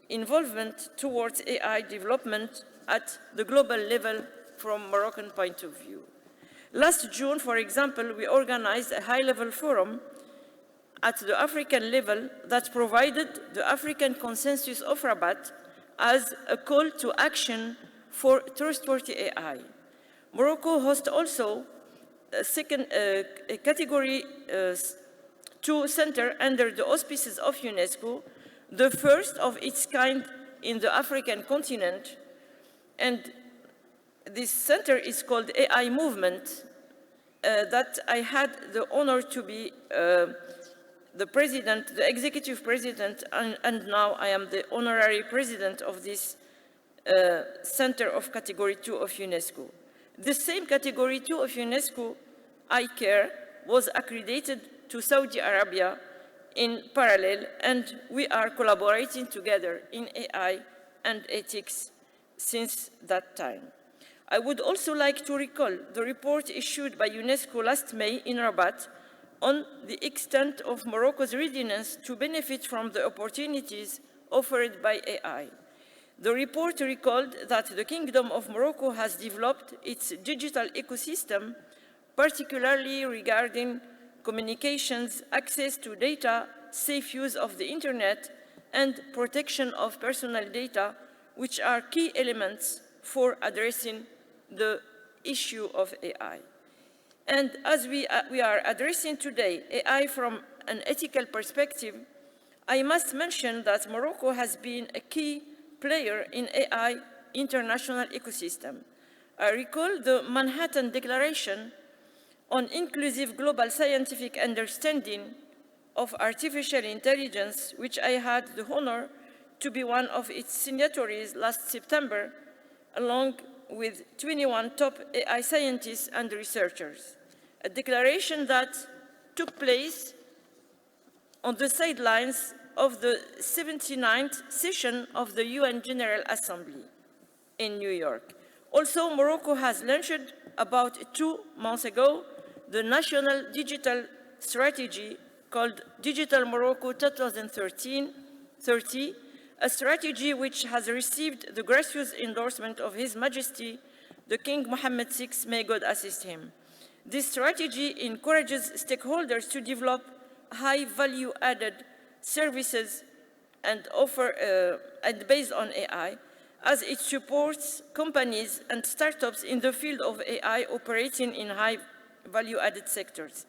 involvement towards AI development at the global level from Moroccan point of view. Last June, for example, we organized a high-level forum at the African level that provided the African Consensus of Rabat as a call to action for trustworthy AI. Morocco hosts also a Category 2 center under the auspices of UNESCO, the first of its kind in the African continent, and this center is called AI Movement, that I had the honor to be the president, the executive president, and now I am the honorary president of this Center of Category 2 of UNESCO. The same Category 2 of UNESCO, iCare, was accredited to Saudi Arabia in parallel, and we are collaborating together in AI and ethics since that time. I would also like to recall the report issued by UNESCO last May in Rabat on the extent of Morocco's readiness to benefit from the opportunities offered by AI. The report recalled that the Kingdom of Morocco has developed its digital ecosystem, particularly regarding communications, access to data, safe use of the internet, and protection of personal data, which are key elements for addressing the issue of AI. And as we are addressing today AI from an ethical perspective, I must mention that Morocco has been a key player in AI international ecosystem. I recall the Manhattan Declaration on Inclusive Global Scientific Understanding of Artificial Intelligence, which I had the honor to be one of its signatories last September, along with 21 top AI scientists and researchers. A declaration that took place on the sidelines of the 79th session of the UN General Assembly in New York. Also, Morocco has launched about 2 months ago the national digital strategy called Digital Morocco 2030, a strategy which has received the gracious endorsement of His Majesty, the King Mohammed VI, may God assist him. This strategy encourages stakeholders to develop high value-added services and based on AI, as it supports companies and startups in the field of AI operating in high value-added sectors.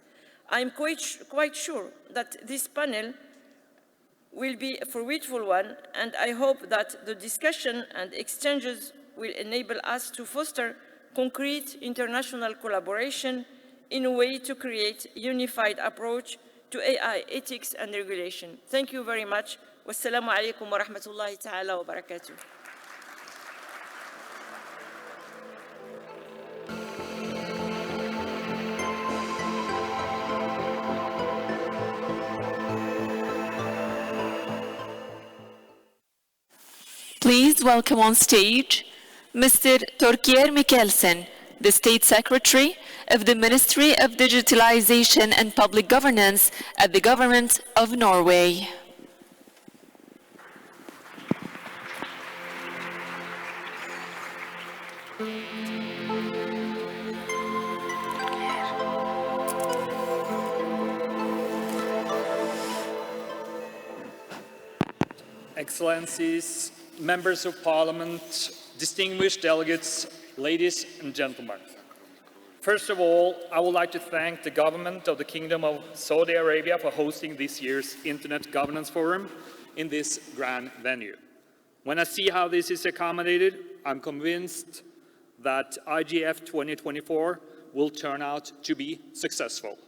I'm quite sure that this panel will be a fruitful one, and I hope that the discussion and exchanges will enable us to foster concrete international collaboration in a way to create a unified approach to AI ethics and regulation. Thank you very much. Wassalamu alaikum wa rahmatullahi ta'ala wa barakatuh. Please welcome on stage Mr. Torkier Mikkelsen, the State Secretary of the Ministry of Digitalization and Public Governance at the Government of Norway. Excellencies, members of Parliament, distinguished delegates, ladies and gentlemen. First of all, I would like to thank the government of the Kingdom of Saudi Arabia for hosting this year's Internet Governance Forum in this grand venue. When I see how this is accommodated, I'm convinced that IGF 2024 will turn out to be successful.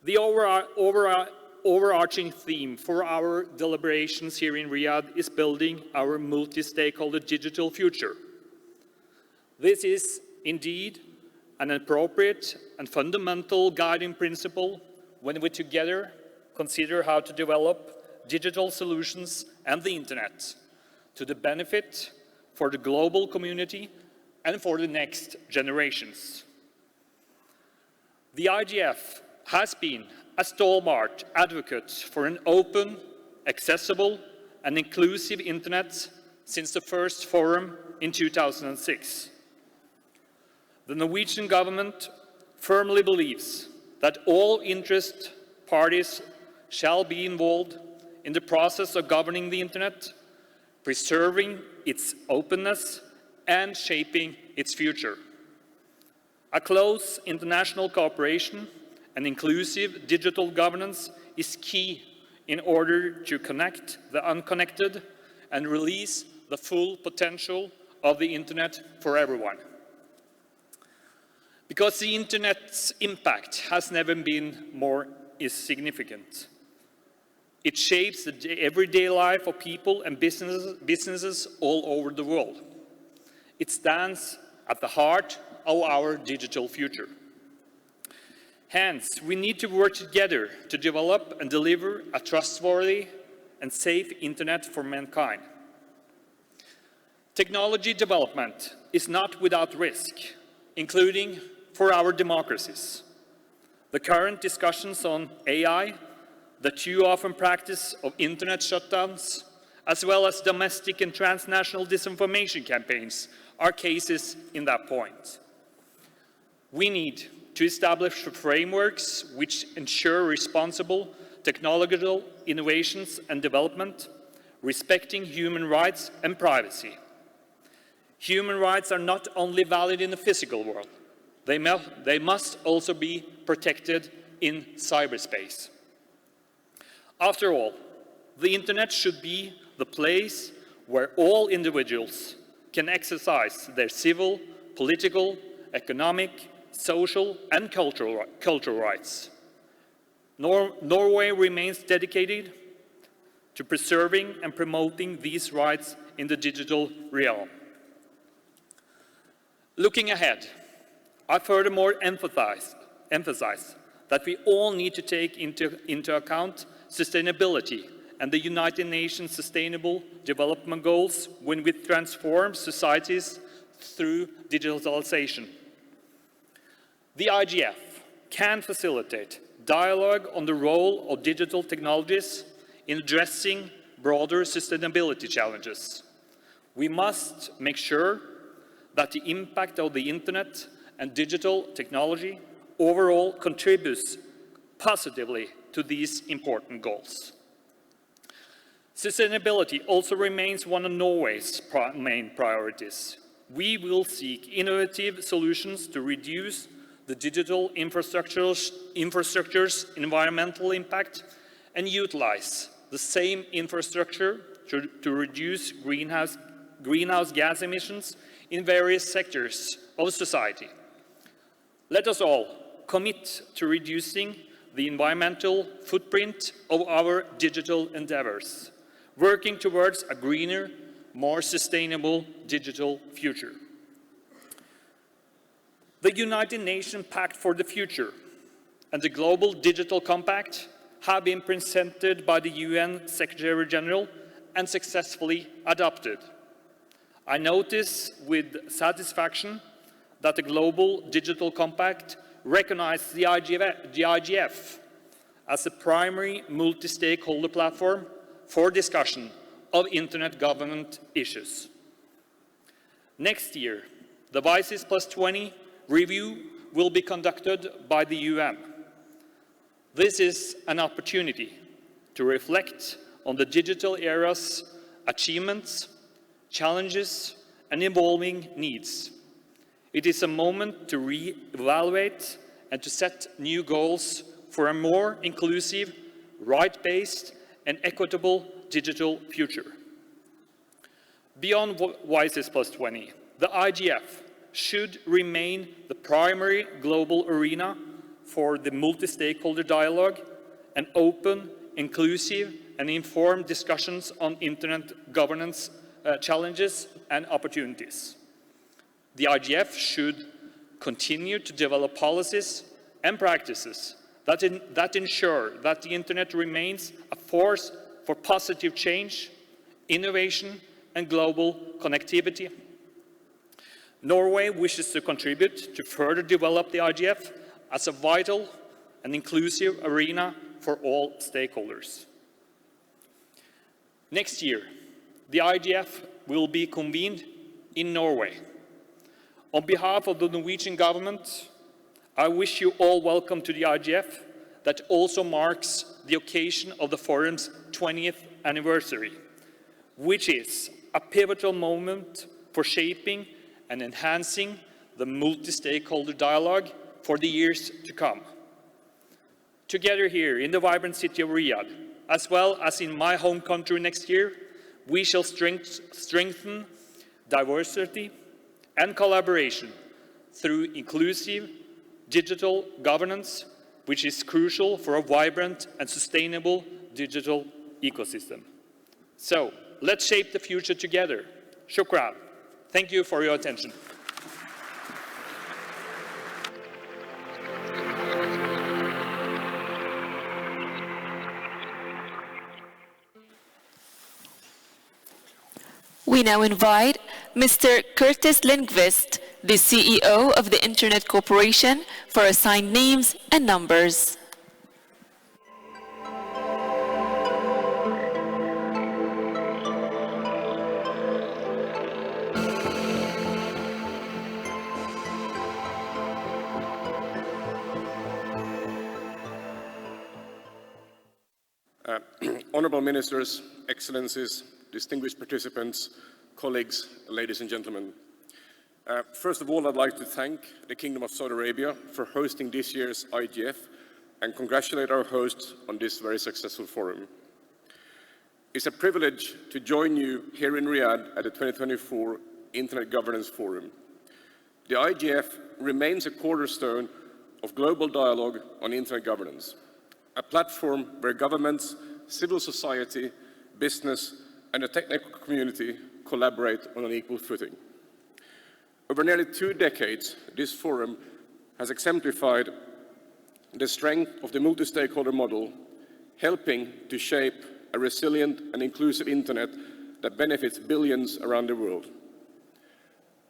The overarching theme for our deliberations here in Riyadh is building our multi-stakeholder digital future. This is indeed an appropriate and fundamental guiding principle when we together consider how to develop digital solutions and the internet to the benefit for the global community and for the next generations. The IGF has been a stalwart advocate for an open, accessible, and inclusive internet since the first forum in 2006. The Norwegian government firmly believes that all interest parties shall be involved in the process of governing the internet, preserving its openness, and shaping its future. A close international cooperation and inclusive digital governance is key in order to connect the unconnected and release the full potential of the internet for everyone. Because the internet's impact has never been more significant. It shapes the everyday life of people and businesses all over the world. It stands at the heart of our digital future. Hence, we need to work together to develop and deliver a trustworthy and safe internet for mankind. Technology development is not without risk, including for our democracies. The current discussions on AI, the too often practice of internet shutdowns, as well as domestic and transnational disinformation campaigns are cases in that point. We need to establish frameworks which ensure responsible technological innovations and development, respecting human rights and privacy. Human rights are not only valid in the physical world, they must also be protected in cyberspace. After all, the internet should be the place where all individuals can exercise their civil, political, economic, social, and cultural rights. Norway remains dedicated to preserving and promoting these rights in the digital realm. Looking ahead, I furthermore emphasize that we all need to take into account sustainability and the United Nations Sustainable Development Goals when we transform societies through digitalization. The IGF can facilitate dialogue on the role of digital technologies in addressing broader sustainability challenges. We must make sure that the impact of the internet and digital technology overall contributes positively to these important goals. Sustainability also remains one of Norway's main priorities. We will seek innovative solutions to reduce the digital infrastructure's environmental impact and utilize the same infrastructure to reduce greenhouse gas emissions in various sectors of society. Let us all commit to reducing the environmental footprint of our digital endeavors, working towards a greener, more sustainable digital future. The United Nations Pact for the Future and the Global Digital Compact have been presented by the UN Secretary General and successfully adopted. I notice with satisfaction that the Global Digital Compact recognized the IGF as a primary multi-stakeholder platform for discussion of internet government issues. Next year, the WISES Plus 20 review will be conducted by the UN. This is an opportunity to reflect on the digital era's achievements, challenges, and evolving needs. It is a moment to re-evaluate and to set new goals for a more inclusive, right-based, and equitable digital future. Beyond WISES Plus 20, the IGF should remain the primary global arena for the multi-stakeholder dialogue and open, inclusive, and informed discussions on internet governance challenges and opportunities. The IGF should continue to develop policies and practices that ensure that the internet remains a force for positive change, innovation, and global connectivity. Norway wishes to contribute to further develop the IGF as a vital and inclusive arena for all stakeholders. Next year, the IGF will be convened in Norway. On behalf of the Norwegian government, I wish you all welcome to the IGF that also marks the occasion of the forum's 20th anniversary, which is a pivotal moment for shaping and enhancing the multi-stakeholder dialogue for the years to come. Together here in the vibrant city of Riyadh, as well as in my home country next year, we shall strengthen diversity and collaboration through inclusive digital governance, which is crucial for a vibrant and sustainable digital ecosystem. So, let's shape the future together. Shukran. Thank you for your attention. We now invite Mr. Curtis Lindqvist, the CEO of the Internet Corporation, for assigned names and numbers. Honorable Ministers, Excellencies, distinguished participants, colleagues, ladies and gentlemen. First of all, I'd like to thank the Kingdom of Saudi Arabia for hosting this year's IGF and congratulate our hosts on this very successful forum. It's a privilege to join you here in Riyadh at the 2024 Internet Governance Forum. The IGF remains a cornerstone of global dialogue on internet governance, a platform where governments, civil society, business, and the technical community collaborate on an equal footing. Over nearly 2 decades, this forum has exemplified the strength of the multi-stakeholder model, helping to shape a resilient and inclusive internet that benefits billions around the world.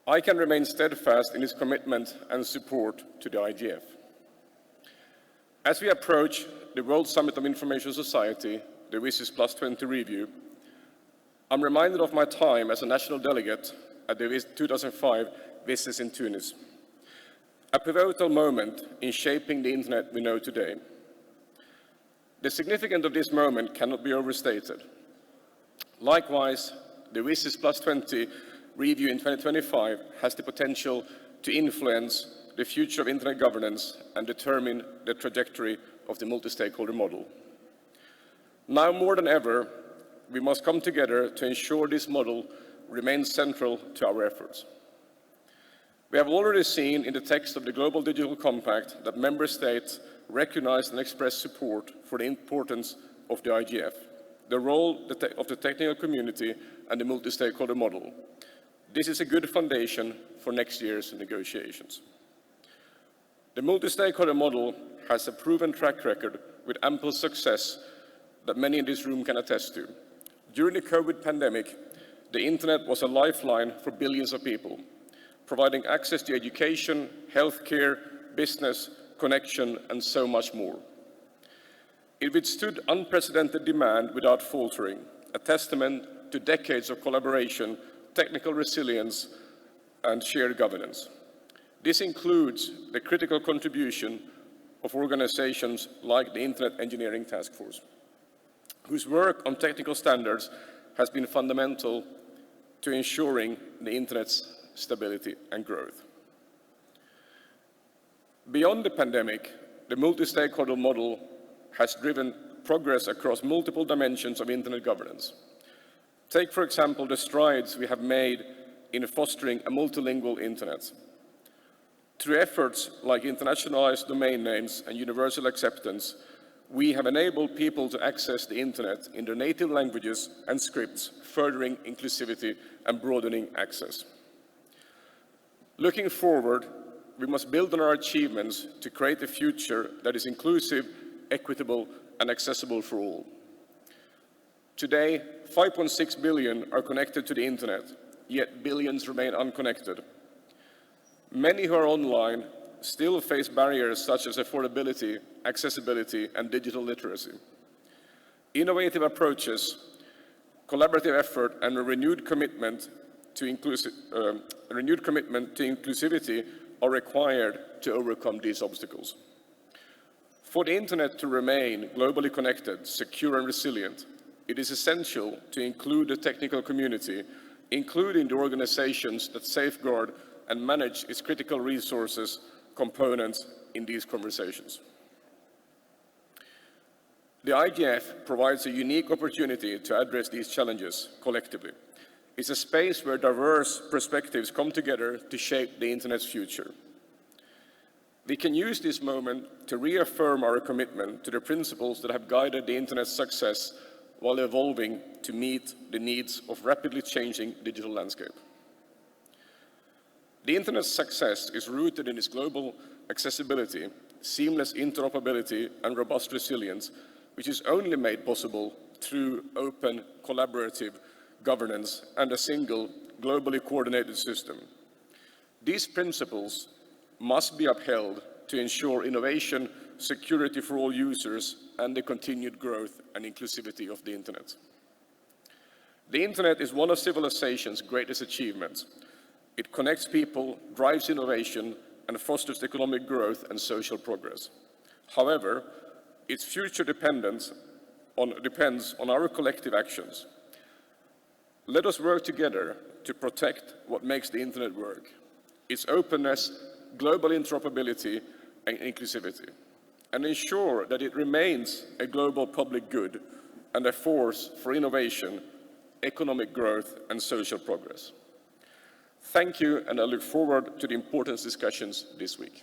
I can remain steadfast in its commitment and support to the IGF. As we approach the World Summit of Information Society, the WISES Plus 20 review, I'm reminded of my time as a national delegate at the 2005 WISES in Tunis, a pivotal moment in shaping the internet we know today. The significance of this moment cannot be overstated. Likewise, the WSIS Plus 20 review in 2025 has the potential to influence the future of internet governance and determine the trajectory of the multi-stakeholder model. Now more than ever, we must come together to ensure this model remains central to our efforts. We have already seen in the text of the Global Digital Compact that member states recognize and express support for the importance of the IGF, the role of the technical community and the multi-stakeholder model. This is a good foundation for next year's negotiations. The multi-stakeholder model has a proven track record with ample success that many in this room can attest to. During the COVID pandemic, the internet was a lifeline for billions of people, providing access to education, healthcare, business, connection, and so much more. It withstood unprecedented demand without faltering, a testament to decades of collaboration, technical resilience, and shared governance. This includes the critical contribution of organizations like the Internet Engineering Task Force, whose work on technical standards has been fundamental to ensuring the Internet's stability and growth. Beyond the pandemic, the multi-stakeholder model has driven progress across multiple dimensions of Internet governance. Take, for example, the strides we have made in fostering a multilingual Internet. Through efforts like internationalized domain names and universal acceptance, we have enabled people to access the Internet in their native languages and scripts, furthering inclusivity and broadening access. Looking forward, we must build on our achievements to create a future that is inclusive, equitable, and accessible for all. Today, 5.6 billion are connected to the Internet, yet billions remain unconnected. Many who are online still face barriers such as affordability, accessibility, and digital literacy. Innovative approaches, collaborative effort, and a renewed commitment to inclusivity are required to overcome these obstacles. For the Internet to remain globally connected, secure, and resilient, it is essential to include the technical community, including the organizations that safeguard and manage its critical resources components in these conversations. The IGF provides a unique opportunity to address these challenges collectively. It's a space where diverse perspectives come together to shape the Internet's future. We can use this moment to reaffirm our commitment to the principles that have guided the Internet's success while evolving to meet the needs of rapidly changing digital landscape. The Internet's success is rooted in its global accessibility, seamless interoperability, and robust resilience, which is only made possible through open, collaborative governance and a single, globally coordinated system. These principles must be upheld to ensure innovation, security for all users, and the continued growth and inclusivity of the Internet. The Internet is one of civilization's greatest achievements. It connects people, drives innovation, and fosters economic growth and social progress. However, its future depends on our collective actions. Let us work together to protect what makes the Internet work: its openness, global interoperability, and inclusivity, and ensure that it remains a global public good and a force for innovation, economic growth, and social progress. Thank you, and I look forward to the important discussions this week.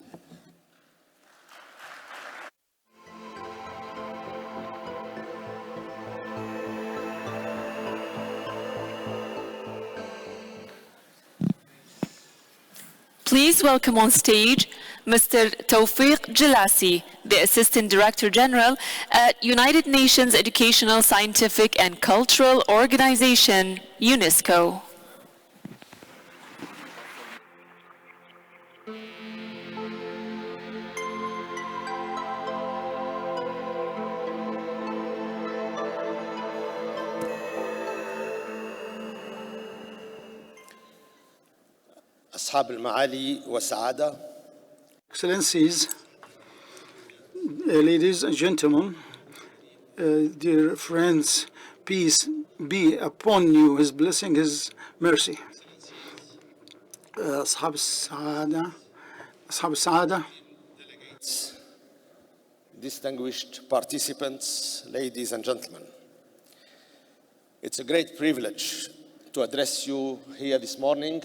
Please welcome on stage Mr. Tawfiq Jalasi, the Assistant Director General at United Nations Educational, Scientific and Cultural Organization, UNESCO. أصحاب المعالي والسعادة. Excellencies, ladies and gentlemen, dear friends, peace be upon you, His blessing, His mercy. أصحاب السعادة. Distinguished participants, ladies and gentlemen. It's a great privilege to address you here this morning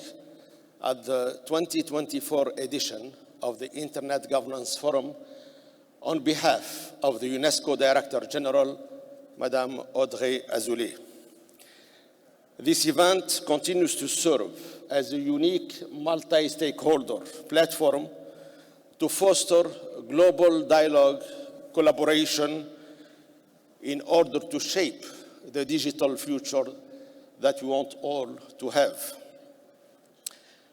at the 2024 edition of the Internet Governance Forum on behalf of the UNESCO Director General, Madame Audrey Azoulay. This event continues to serve as a unique multi-stakeholder platform to foster global dialogue, collaboration in order to shape the digital future that we want all to have.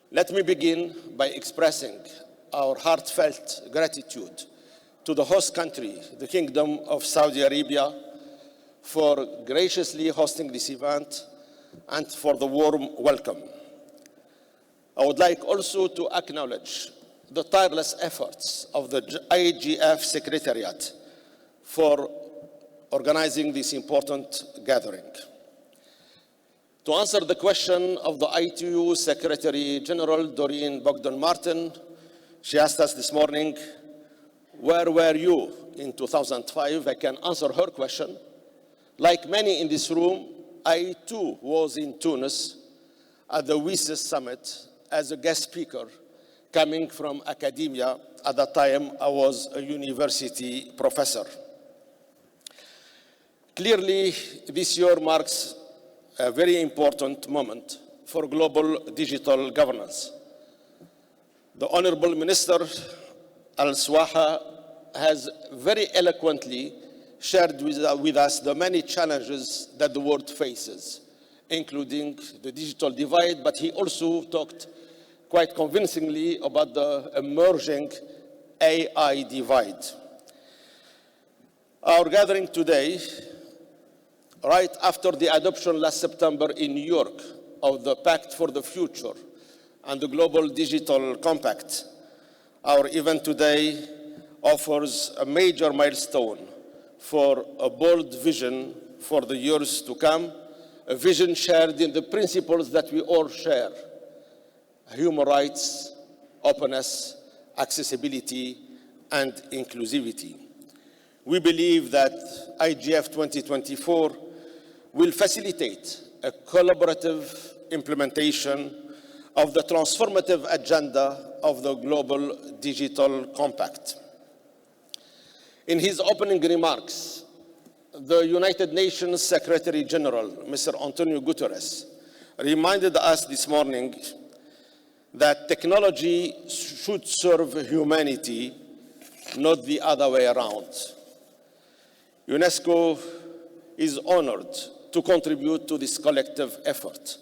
Let me begin by expressing our heartfelt gratitude to the host country, the Kingdom of Saudi Arabia, for graciously hosting this event and for the warm welcome. I would like also to acknowledge the tireless efforts of the IGF Secretariat for organizing this important gathering. To answer the question of the ITU Secretary General Doreen Bogdan-Martin, she asked us this morning, where were you in 2005? I can answer her question. Like many in this room, I too was in Tunis at the WISIS Summit as a guest speaker coming from academia. At that time, I was a university professor. Clearly, this year marks a very important moment for global digital governance. The Honorable Minister Al-Swaha has very eloquently shared with us the many challenges that the world faces, including the digital divide, but he also talked quite convincingly about the emerging AI divide. Our gathering today, right after the adoption last September in New York of the Pact for the Future and the Global Digital Compact, our event today offers a major milestone for a bold vision for the years to come, a vision shared in the principles that we all share: human rights, openness, accessibility, and inclusivity. We believe that IGF 2024 will facilitate a collaborative implementation of the transformative agenda of the Global Digital Compact. In his opening remarks, the United Nations Secretary General, Mr. Antonio Guterres, reminded us this morning that technology should serve humanity, not the other way around. UNESCO is honored to contribute to this collective effort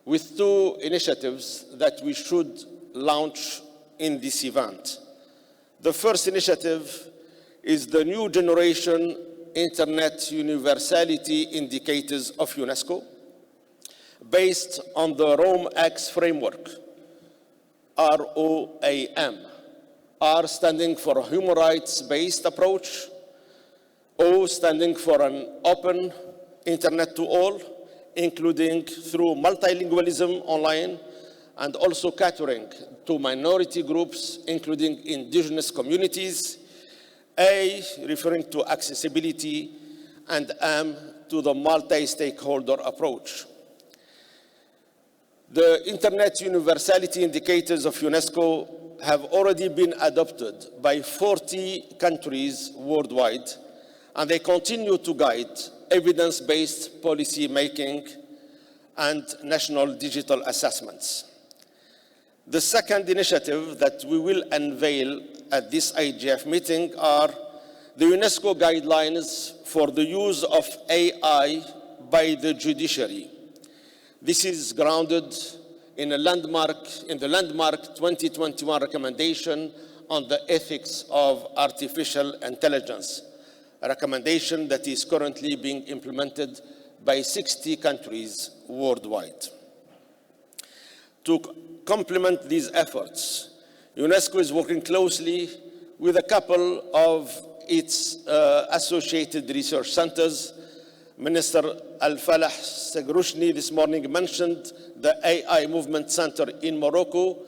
with two initiatives that we should launch in this event. The first initiative is the New Generation Internet Universality Indicators of UNESCO, based on the ROAM-X framework, ROAM. R standing for a human rights-based approach, O standing for an open internet to all, including through multilingualism online, and also catering to minority groups, including indigenous communities, A referring to accessibility, and M to the multi-stakeholder approach. The Internet Universality Indicators of UNESCO have already been adopted by 40 countries worldwide, and they continue to guide evidence-based policy making and national digital assessments. The second initiative that we will unveil at this IGF meeting are the UNESCO guidelines for the use of AI by the judiciary. This is grounded in the landmark 2021 recommendation on the ethics of artificial intelligence, a recommendation that is currently being implemented by 60 countries worldwide. To complement these efforts, UNESCO is working closely with a couple of its associated research centers Minister Al-Falah Segrushni this morning mentioned the AI Movement Center in Morocco,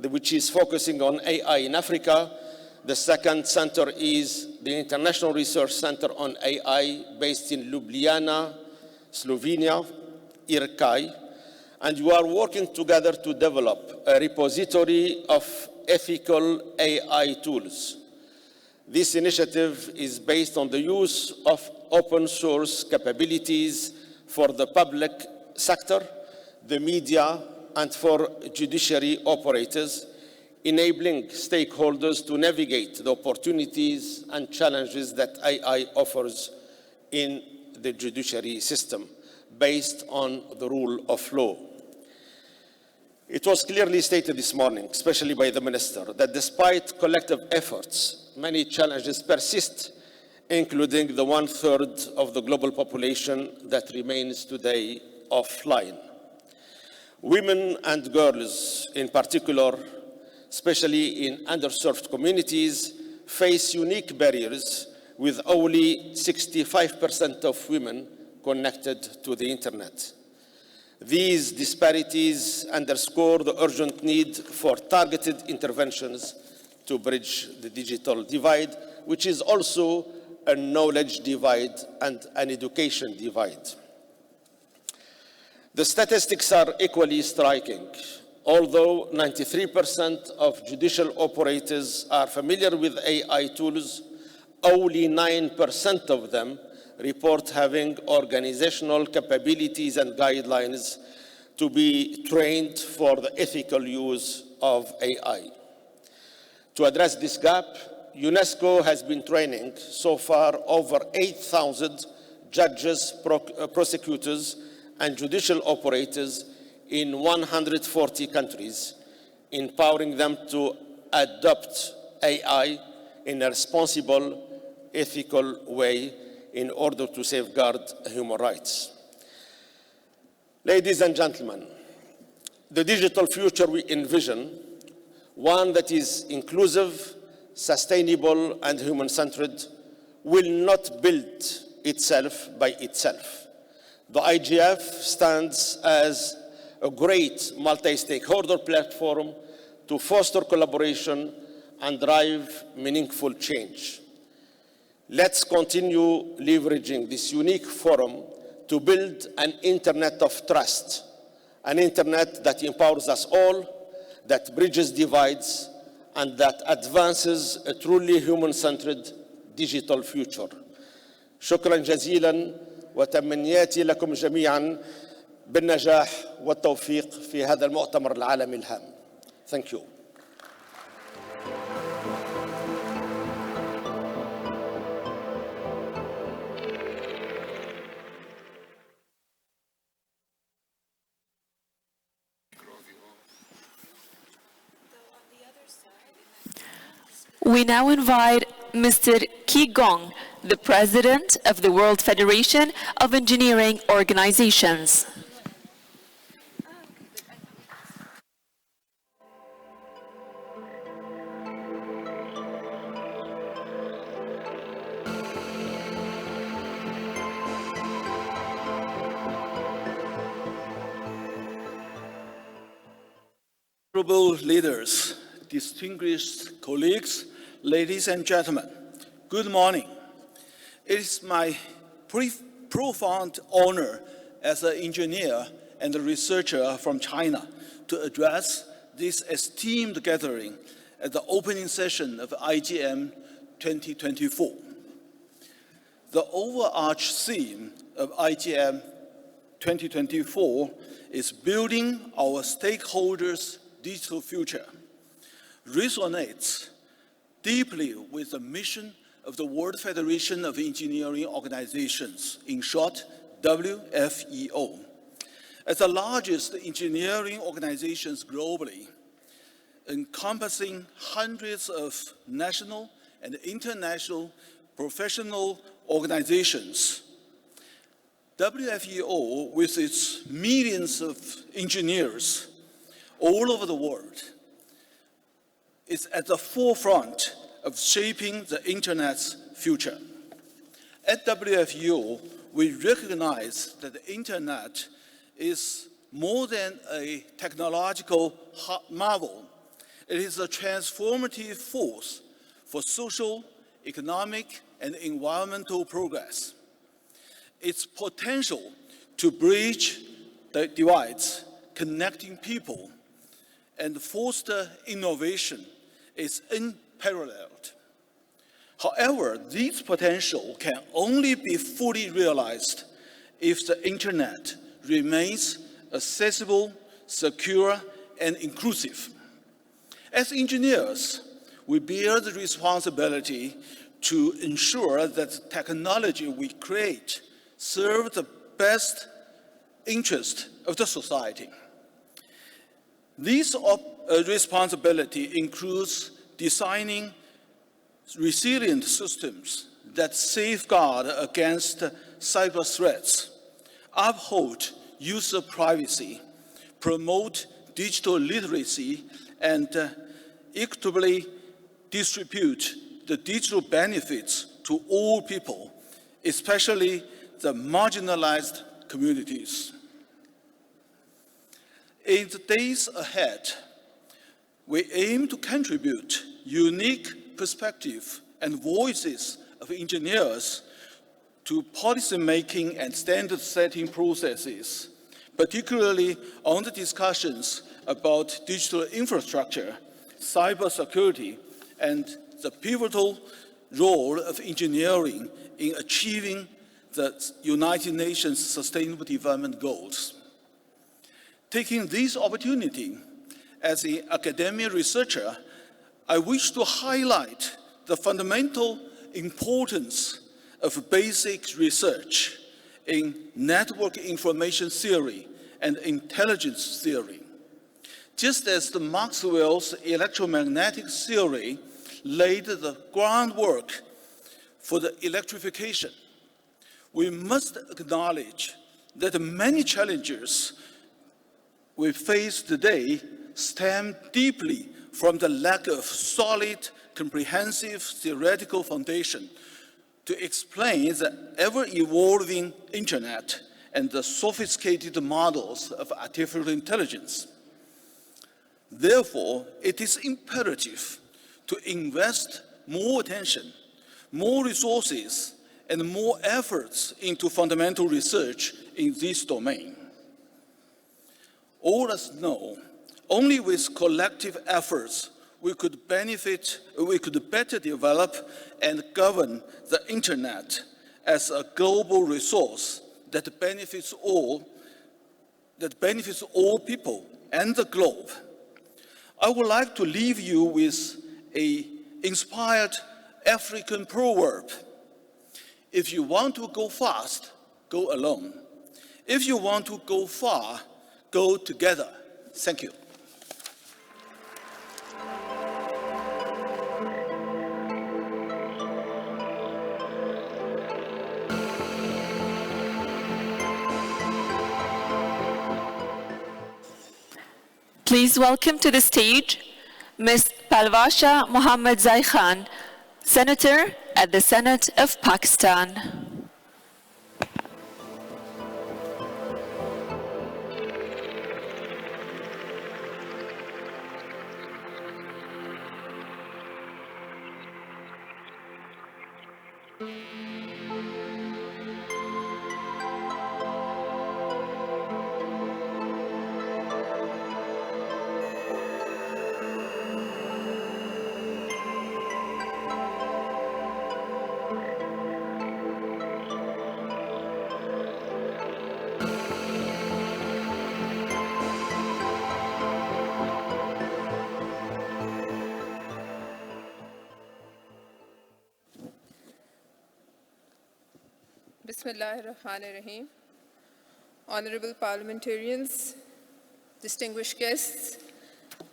which is focusing on AI in Africa. The second center is the International Research Center on AI based in Ljubljana, Slovenia, IRCAI, and we are working together to develop a repository of ethical AI tools. This initiative is based on the use of open source capabilities for the public sector, the media, and for judiciary operators, enabling stakeholders to navigate the opportunities and challenges that AI offers in the judiciary system based on the rule of law. It was clearly stated this morning, especially by the Minister, that despite collective efforts, many challenges persist, including the 1/3 of the global population that remains today offline. Women and girls in particular, especially in underserved communities, face unique barriers, with only 65% of women connected to the internet. These disparities underscore the urgent need for targeted interventions to bridge the digital divide, which is also a knowledge divide and an education divide. The statistics are equally striking. Although 93% of judicial operators are familiar with AI tools, only 9% of them report having organizational capabilities and guidelines to be trained for the ethical use of AI. To address this gap, UNESCO has been training so far over 8,000 judges, prosecutors, and judicial operators in 140 countries, empowering them to adopt AI in a responsible, ethical way in order to safeguard human rights. Ladies and gentlemen, the digital future we envision, one that is inclusive, sustainable, and human-centered, will not build itself by itself. The IGF stands as a great multi-stakeholder platform to foster collaboration and drive meaningful change. Let's continue leveraging this unique forum to build an internet of trust, an internet that empowers us all, that bridges divides, and that advances a truly human-centered digital future. شكراً جزيلاً وتمنياتي لكم جميعاً بالنجاح والتوفيق في هذا المؤتمر العالمي الهام. Thank you. We now invite Mr. Qi Gong, the President of the World Federation of Engineering Organizations. Honorable leaders, distinguished colleagues, ladies and gentlemen, good morning. It is my profound honor as an engineer and a researcher from China to address this esteemed gathering at the opening session of IGM 2024. The overarching theme of IGM 2024 is building our stakeholders' digital future, resonates deeply with the mission of the World Federation of Engineering Organizations, in short, WFEO. As the largest engineering organizations globally, encompassing hundreds of national and international professional organizations, WFEO, with its millions of engineers all over the world, is at the forefront of shaping the Internet's future. At WFEO, we recognize that the internet is more than a technological marvel. It is a transformative force for social, economic, and environmental progress. Its potential to bridge the divides, connecting people, and foster innovation is unparalleled. However, this potential can only be fully realized if the internet remains accessible, secure, and inclusive. As engineers, we bear the responsibility to ensure that the technology we create serves the best interest of the society. This responsibility includes designing resilient systems that safeguard against cyber threats, uphold user privacy, promote digital literacy, and equitably distribute the digital benefits to all people, especially the marginalized communities. In the days ahead, we aim to contribute unique perspectives and voices of engineers to policymaking and standard-setting processes, particularly on the discussions about digital infrastructure, cybersecurity, and the pivotal role of engineering in achieving the United Nations Sustainable Development Goals. Taking this opportunity, as an academic researcher, I wish to highlight the fundamental importance of basic research in network information theory and intelligence theory. Just as the Maxwell's electromagnetic theory laid the groundwork for the electrification, we must acknowledge that many challenges we face today stem deeply from the lack of solid, comprehensive theoretical foundation to explain the ever-evolving internet and the sophisticated models of artificial intelligence. Therefore, it is imperative to invest more attention, more resources, and more efforts into fundamental research in this domain. All of us know, only with collective efforts we could better develop and govern the internet as a global resource that benefits all people and the globe. I would like to leave you with an inspired African proverb. If you want to go fast, go alone. If you want to go far, go together. Thank you. Please welcome to the stage Ms. Palvasha Mohammad Zai Khan, Senator at the Senate of Pakistan. Bismillahirrahmanirrahim. Honorable parliamentarians, distinguished guests,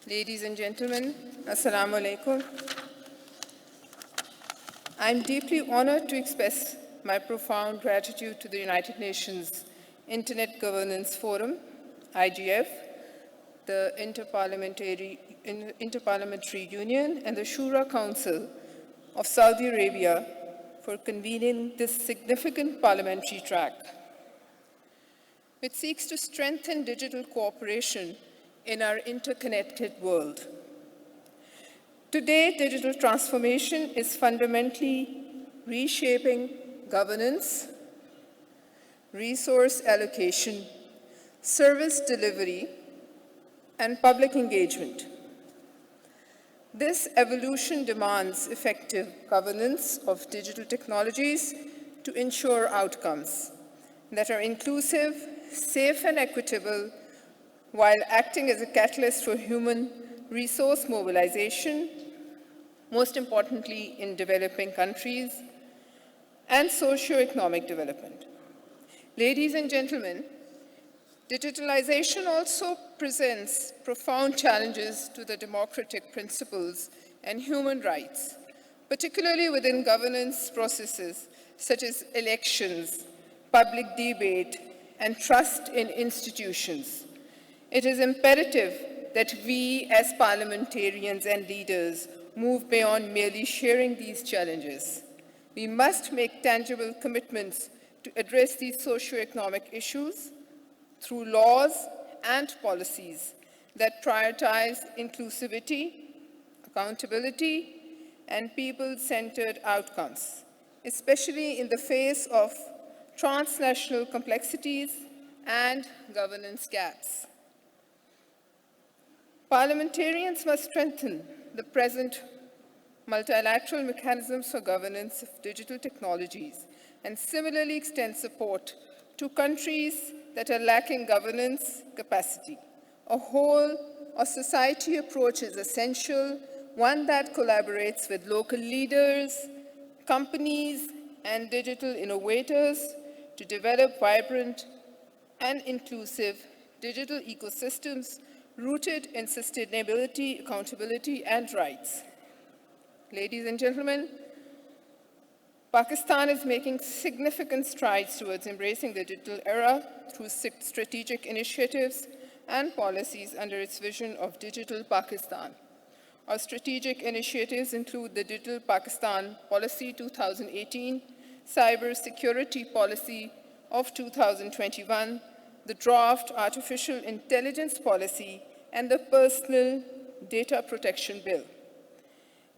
ladies and gentlemen, Assalamu alaikum. I'm deeply honored to express my profound gratitude to the United Nations Internet Governance Forum, IGF, the Interparliamentary Union, and the Shura Council of Saudi Arabia for convening this significant parliamentary track, which seeks to strengthen digital cooperation in our interconnected world. Today, digital transformation is fundamentally reshaping governance, resource allocation, service delivery, and public engagement. This evolution demands effective governance of digital technologies to ensure outcomes that are inclusive, safe, and equitable, while acting as a catalyst for human resource mobilization, most importantly in developing countries, and socio-economic development. Ladies and gentlemen, digitalization also presents profound challenges to the democratic principles and human rights, particularly within governance processes such as elections, public debate, and trust in institutions. It is imperative that we as parliamentarians and leaders move beyond merely sharing these challenges. We must make tangible commitments to address these socio-economic issues through laws and policies that prioritize inclusivity, accountability, and people-centered outcomes, especially in the face of transnational complexities and governance gaps. Parliamentarians must strengthen the present multilateral mechanisms for governance of digital technologies and similarly extend support to countries that are lacking governance capacity. A whole of society approach is essential, one that collaborates with local leaders, companies, and digital innovators to develop vibrant and inclusive digital ecosystems rooted in sustainability, accountability, and rights. Ladies and gentlemen, Pakistan is making significant strides towards embracing the digital era through strategic initiatives and policies under its vision of Digital Pakistan. Our strategic initiatives include the Digital Pakistan Policy 2018, Cyber Security Policy of 2021, the Draft Artificial Intelligence Policy, and the Personal Data Protection Bill.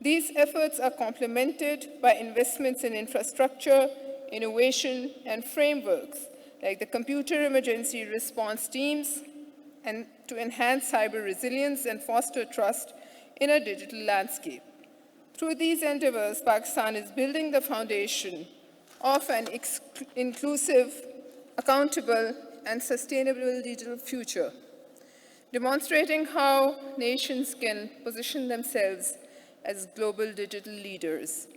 These efforts are complemented by investments in infrastructure, innovation, and frameworks like the Computer Emergency Response Teams, and to enhance cyber resilience and foster trust in a digital landscape. Through these endeavors, Pakistan is building the foundation of an inclusive, accountable, and sustainable digital future, demonstrating how nations can position themselves as global digital leaders.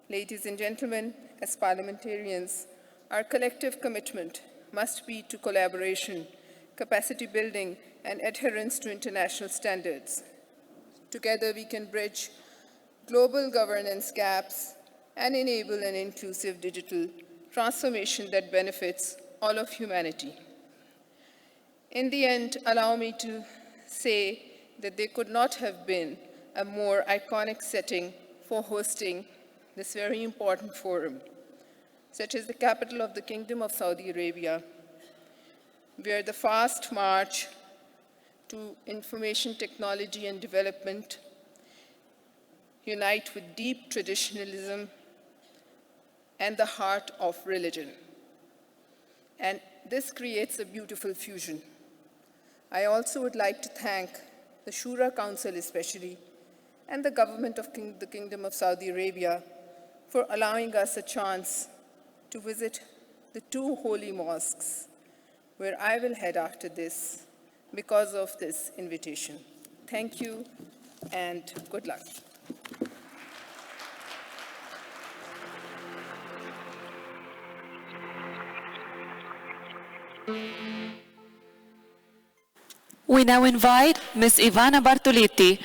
Ladies and gentlemen, as parliamentarians, our collective commitment must be to collaboration, capacity building, and adherence to international standards. Together, we can bridge global governance gaps and enable an inclusive digital transformation that benefits all of humanity. In the end, allow me to say that there could not have been a more iconic setting for hosting this very important forum, such as the capital of the Kingdom of Saudi Arabia, where the fast march to information technology and development unite with deep traditionalism and the heart of religion. And this creates a beautiful fusion. I also would like to thank the Shura Council especially, and the government of the Kingdom of Saudi Arabia for allowing us a chance to visit the two holy mosques where I will head after this because of this invitation. Thank you and good luck. We now invite Ms. Ivana Bartoletti,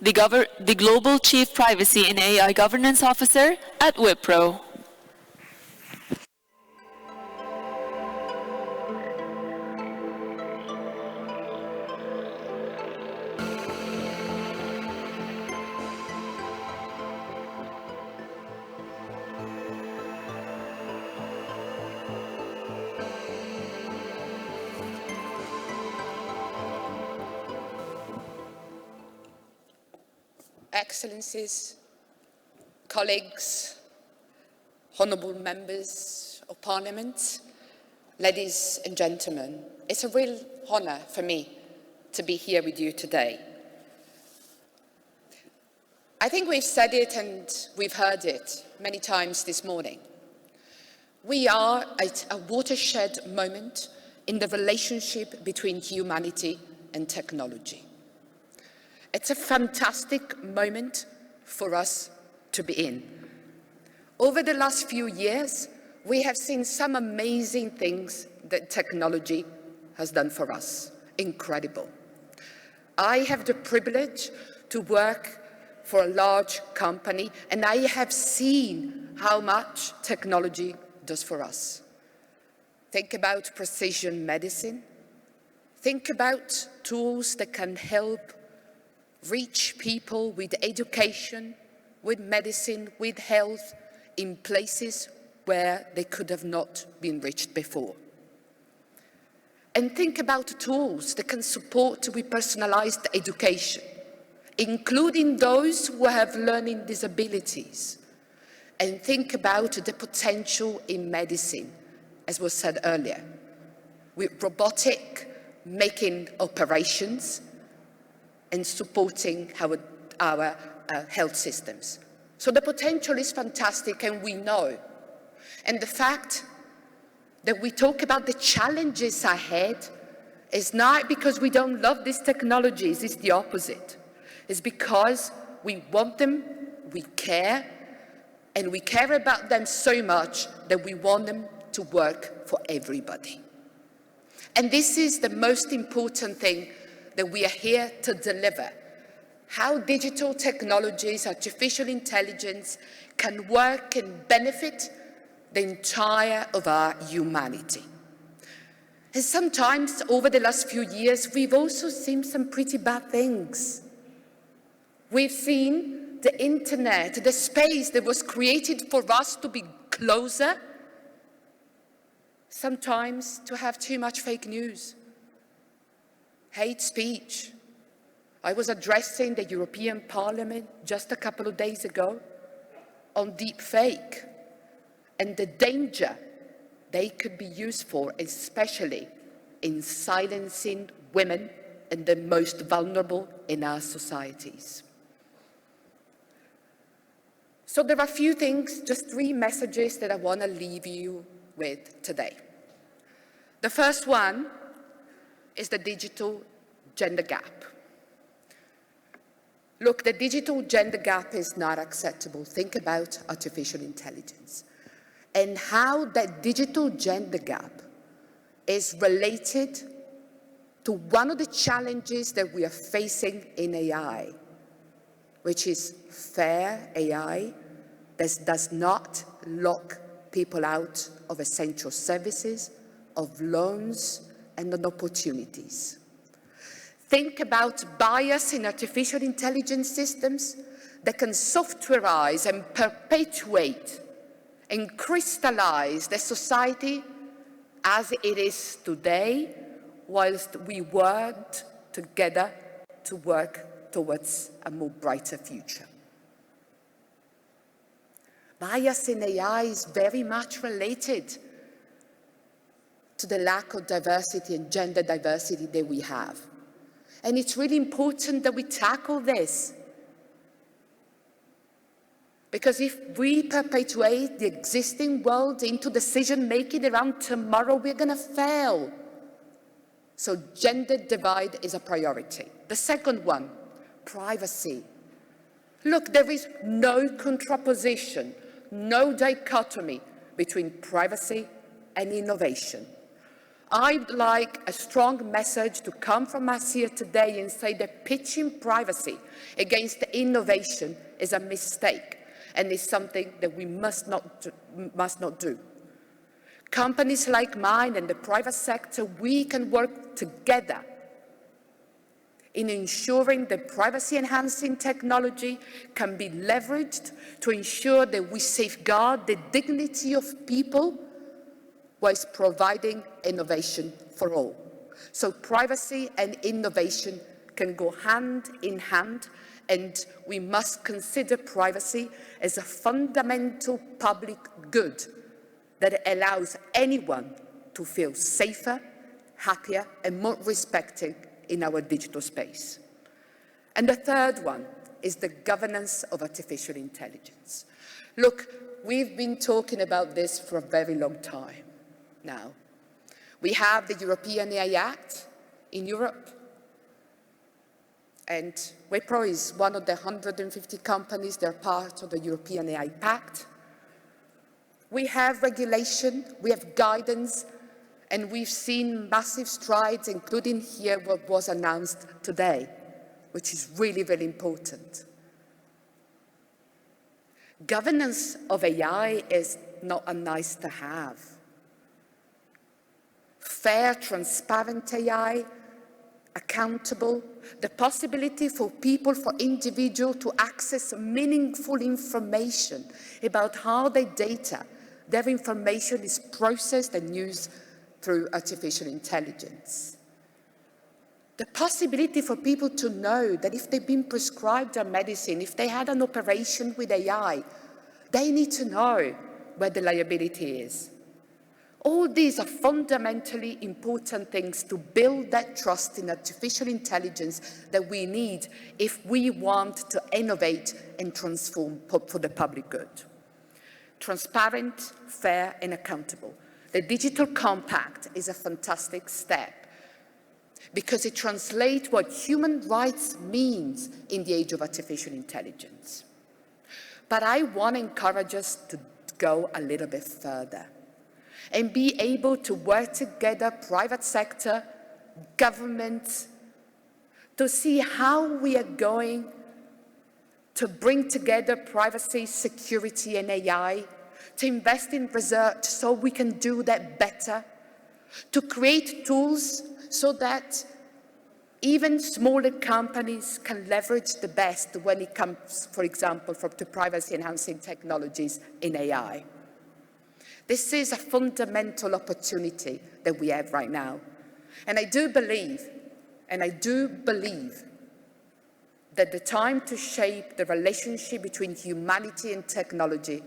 the Global Chief Privacy and AI Governance Officer at Wipro. Excellencies, colleagues, honourable members of Parliament, ladies and gentlemen, it's a real honour for me to be here with you today. I think we've said it and we've heard it many times this morning. We are at a watershed moment in the relationship between humanity and technology. It's a fantastic moment for us to be in. Over the last few years, we have seen some amazing things that technology has done for us. Incredible. I have the privilege to work for a large company, and I have seen how much technology does for us. Think about precision medicine. Think about tools that can help reach people with education, with medicine, with health, in places where they could have not been reached before. And think about tools that can support with personalized education, including those who have learning disabilities. And think about the potential in medicine, as was said earlier, with robotic making operations and supporting our health systems. So the potential is fantastic, and we know. And the fact that we talk about the challenges ahead is not because we don't love these technologies, it's the opposite. It's because we want them, we care, and we care about them so much that we want them to work for everybody. And this is the most important thing that we are here to deliver. How digital technologies, artificial intelligence can work and benefit the entire of our humanity. And sometimes over the last few years, we've also seen some pretty bad things. We've seen the internet, the space that was created for us to be closer, sometimes to have too much fake news, hate speech. I was addressing the European Parliament just a couple of days ago on deep fake and the danger they could be used for, especially in silencing women and the most vulnerable in our societies. So there are a few things, just 3 messages that I want to leave you with today. The first one is the digital gender gap. Look, the digital gender gap is not acceptable. Think about artificial intelligence and how that digital gender gap is related to one of the challenges that we are facing in AI, which is fair AI that does not lock people out of essential services, of loans, and of opportunities. Think about bias in artificial intelligence systems that can softwareize and perpetuate and crystallize the society as it is today, whilst we work together to work towards a more brighter future. Bias in AI is very much related to the lack of diversity and gender diversity that we have. And it's really important that we tackle this. Because if we perpetuate the existing world into decision-making around tomorrow, we're going to fail. So gender divide is a priority. The second one, privacy. Look, there is no contraposition, no dichotomy between privacy and innovation. I'd like a strong message to come from us here today and say that pitching privacy against innovation is a mistake and is something that we must not do. Companies like mine and the private sector, we can work together in ensuring that privacy-enhancing technology can be leveraged to ensure that we safeguard the dignity of people whilst providing innovation for all. So privacy and innovation can go hand in hand, and we must consider privacy as a fundamental public good that allows anyone to feel safer, happier, and more respected in our digital space. And the third one is the governance of artificial intelligence. Look, we've been talking about this for a very long time now. We have the European AI Act in Europe, and Wipro is one of the 150 companies that are part of the European AI Pact. We have regulation, we have guidance, and we've seen massive strides, including here what was announced today, which is really, really important. Governance of AI is not a nice to have. Fair, transparent AI, accountable, the possibility for people, for individuals to access meaningful information about how their data, their information is processed and used through artificial intelligence. The possibility for people to know that if they've been prescribed a medicine, if they had an operation with AI, they need to know where the liability is. All these are fundamentally important things to build that trust in artificial intelligence that we need if we want to innovate and transform for the public good. Transparent, fair, and accountable. The Digital Compact is a fantastic step because it translates what human rights means in the age of artificial intelligence. But I want to encourage us to go a little bit further and be able to work together, private sector, government, to see how we are going to bring together privacy, security, and AI, to invest in research so we can do that better, to create tools so that even smaller companies can leverage the best when it comes, for example, to privacy-enhancing technologies in AI. This is a fundamental opportunity that we have right now. And I do believe that the time to shape the relationship between humanity and technology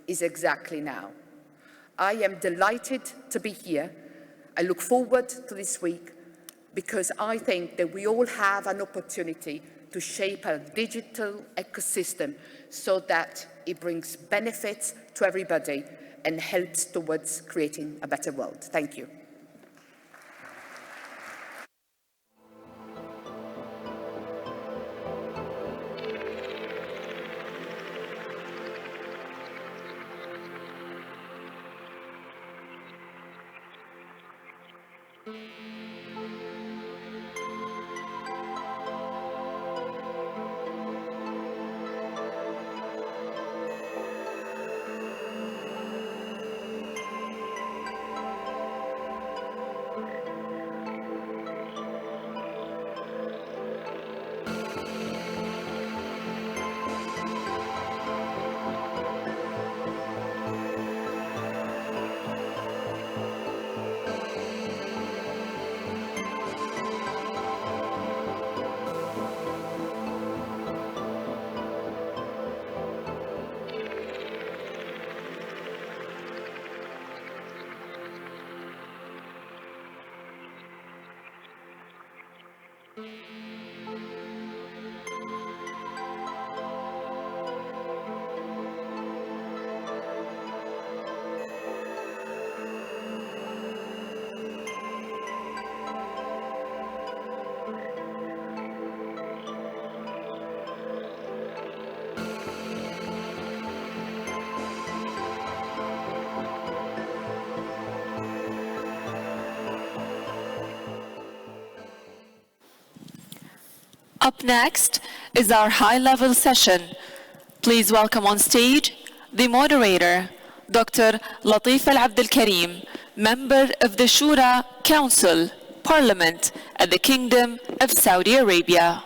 is exactly now. I am delighted to be here. I look forward to this week because I think that we all have an opportunity to shape a digital ecosystem so that it brings benefits to everybody and helps towards creating a better world. Thank you. Up next is our high-level session. Please welcome on stage the moderator, Dr. Latif Al-Abd Al-Karim, member of the Shura Council, Parliament at the Kingdom of Saudi Arabia.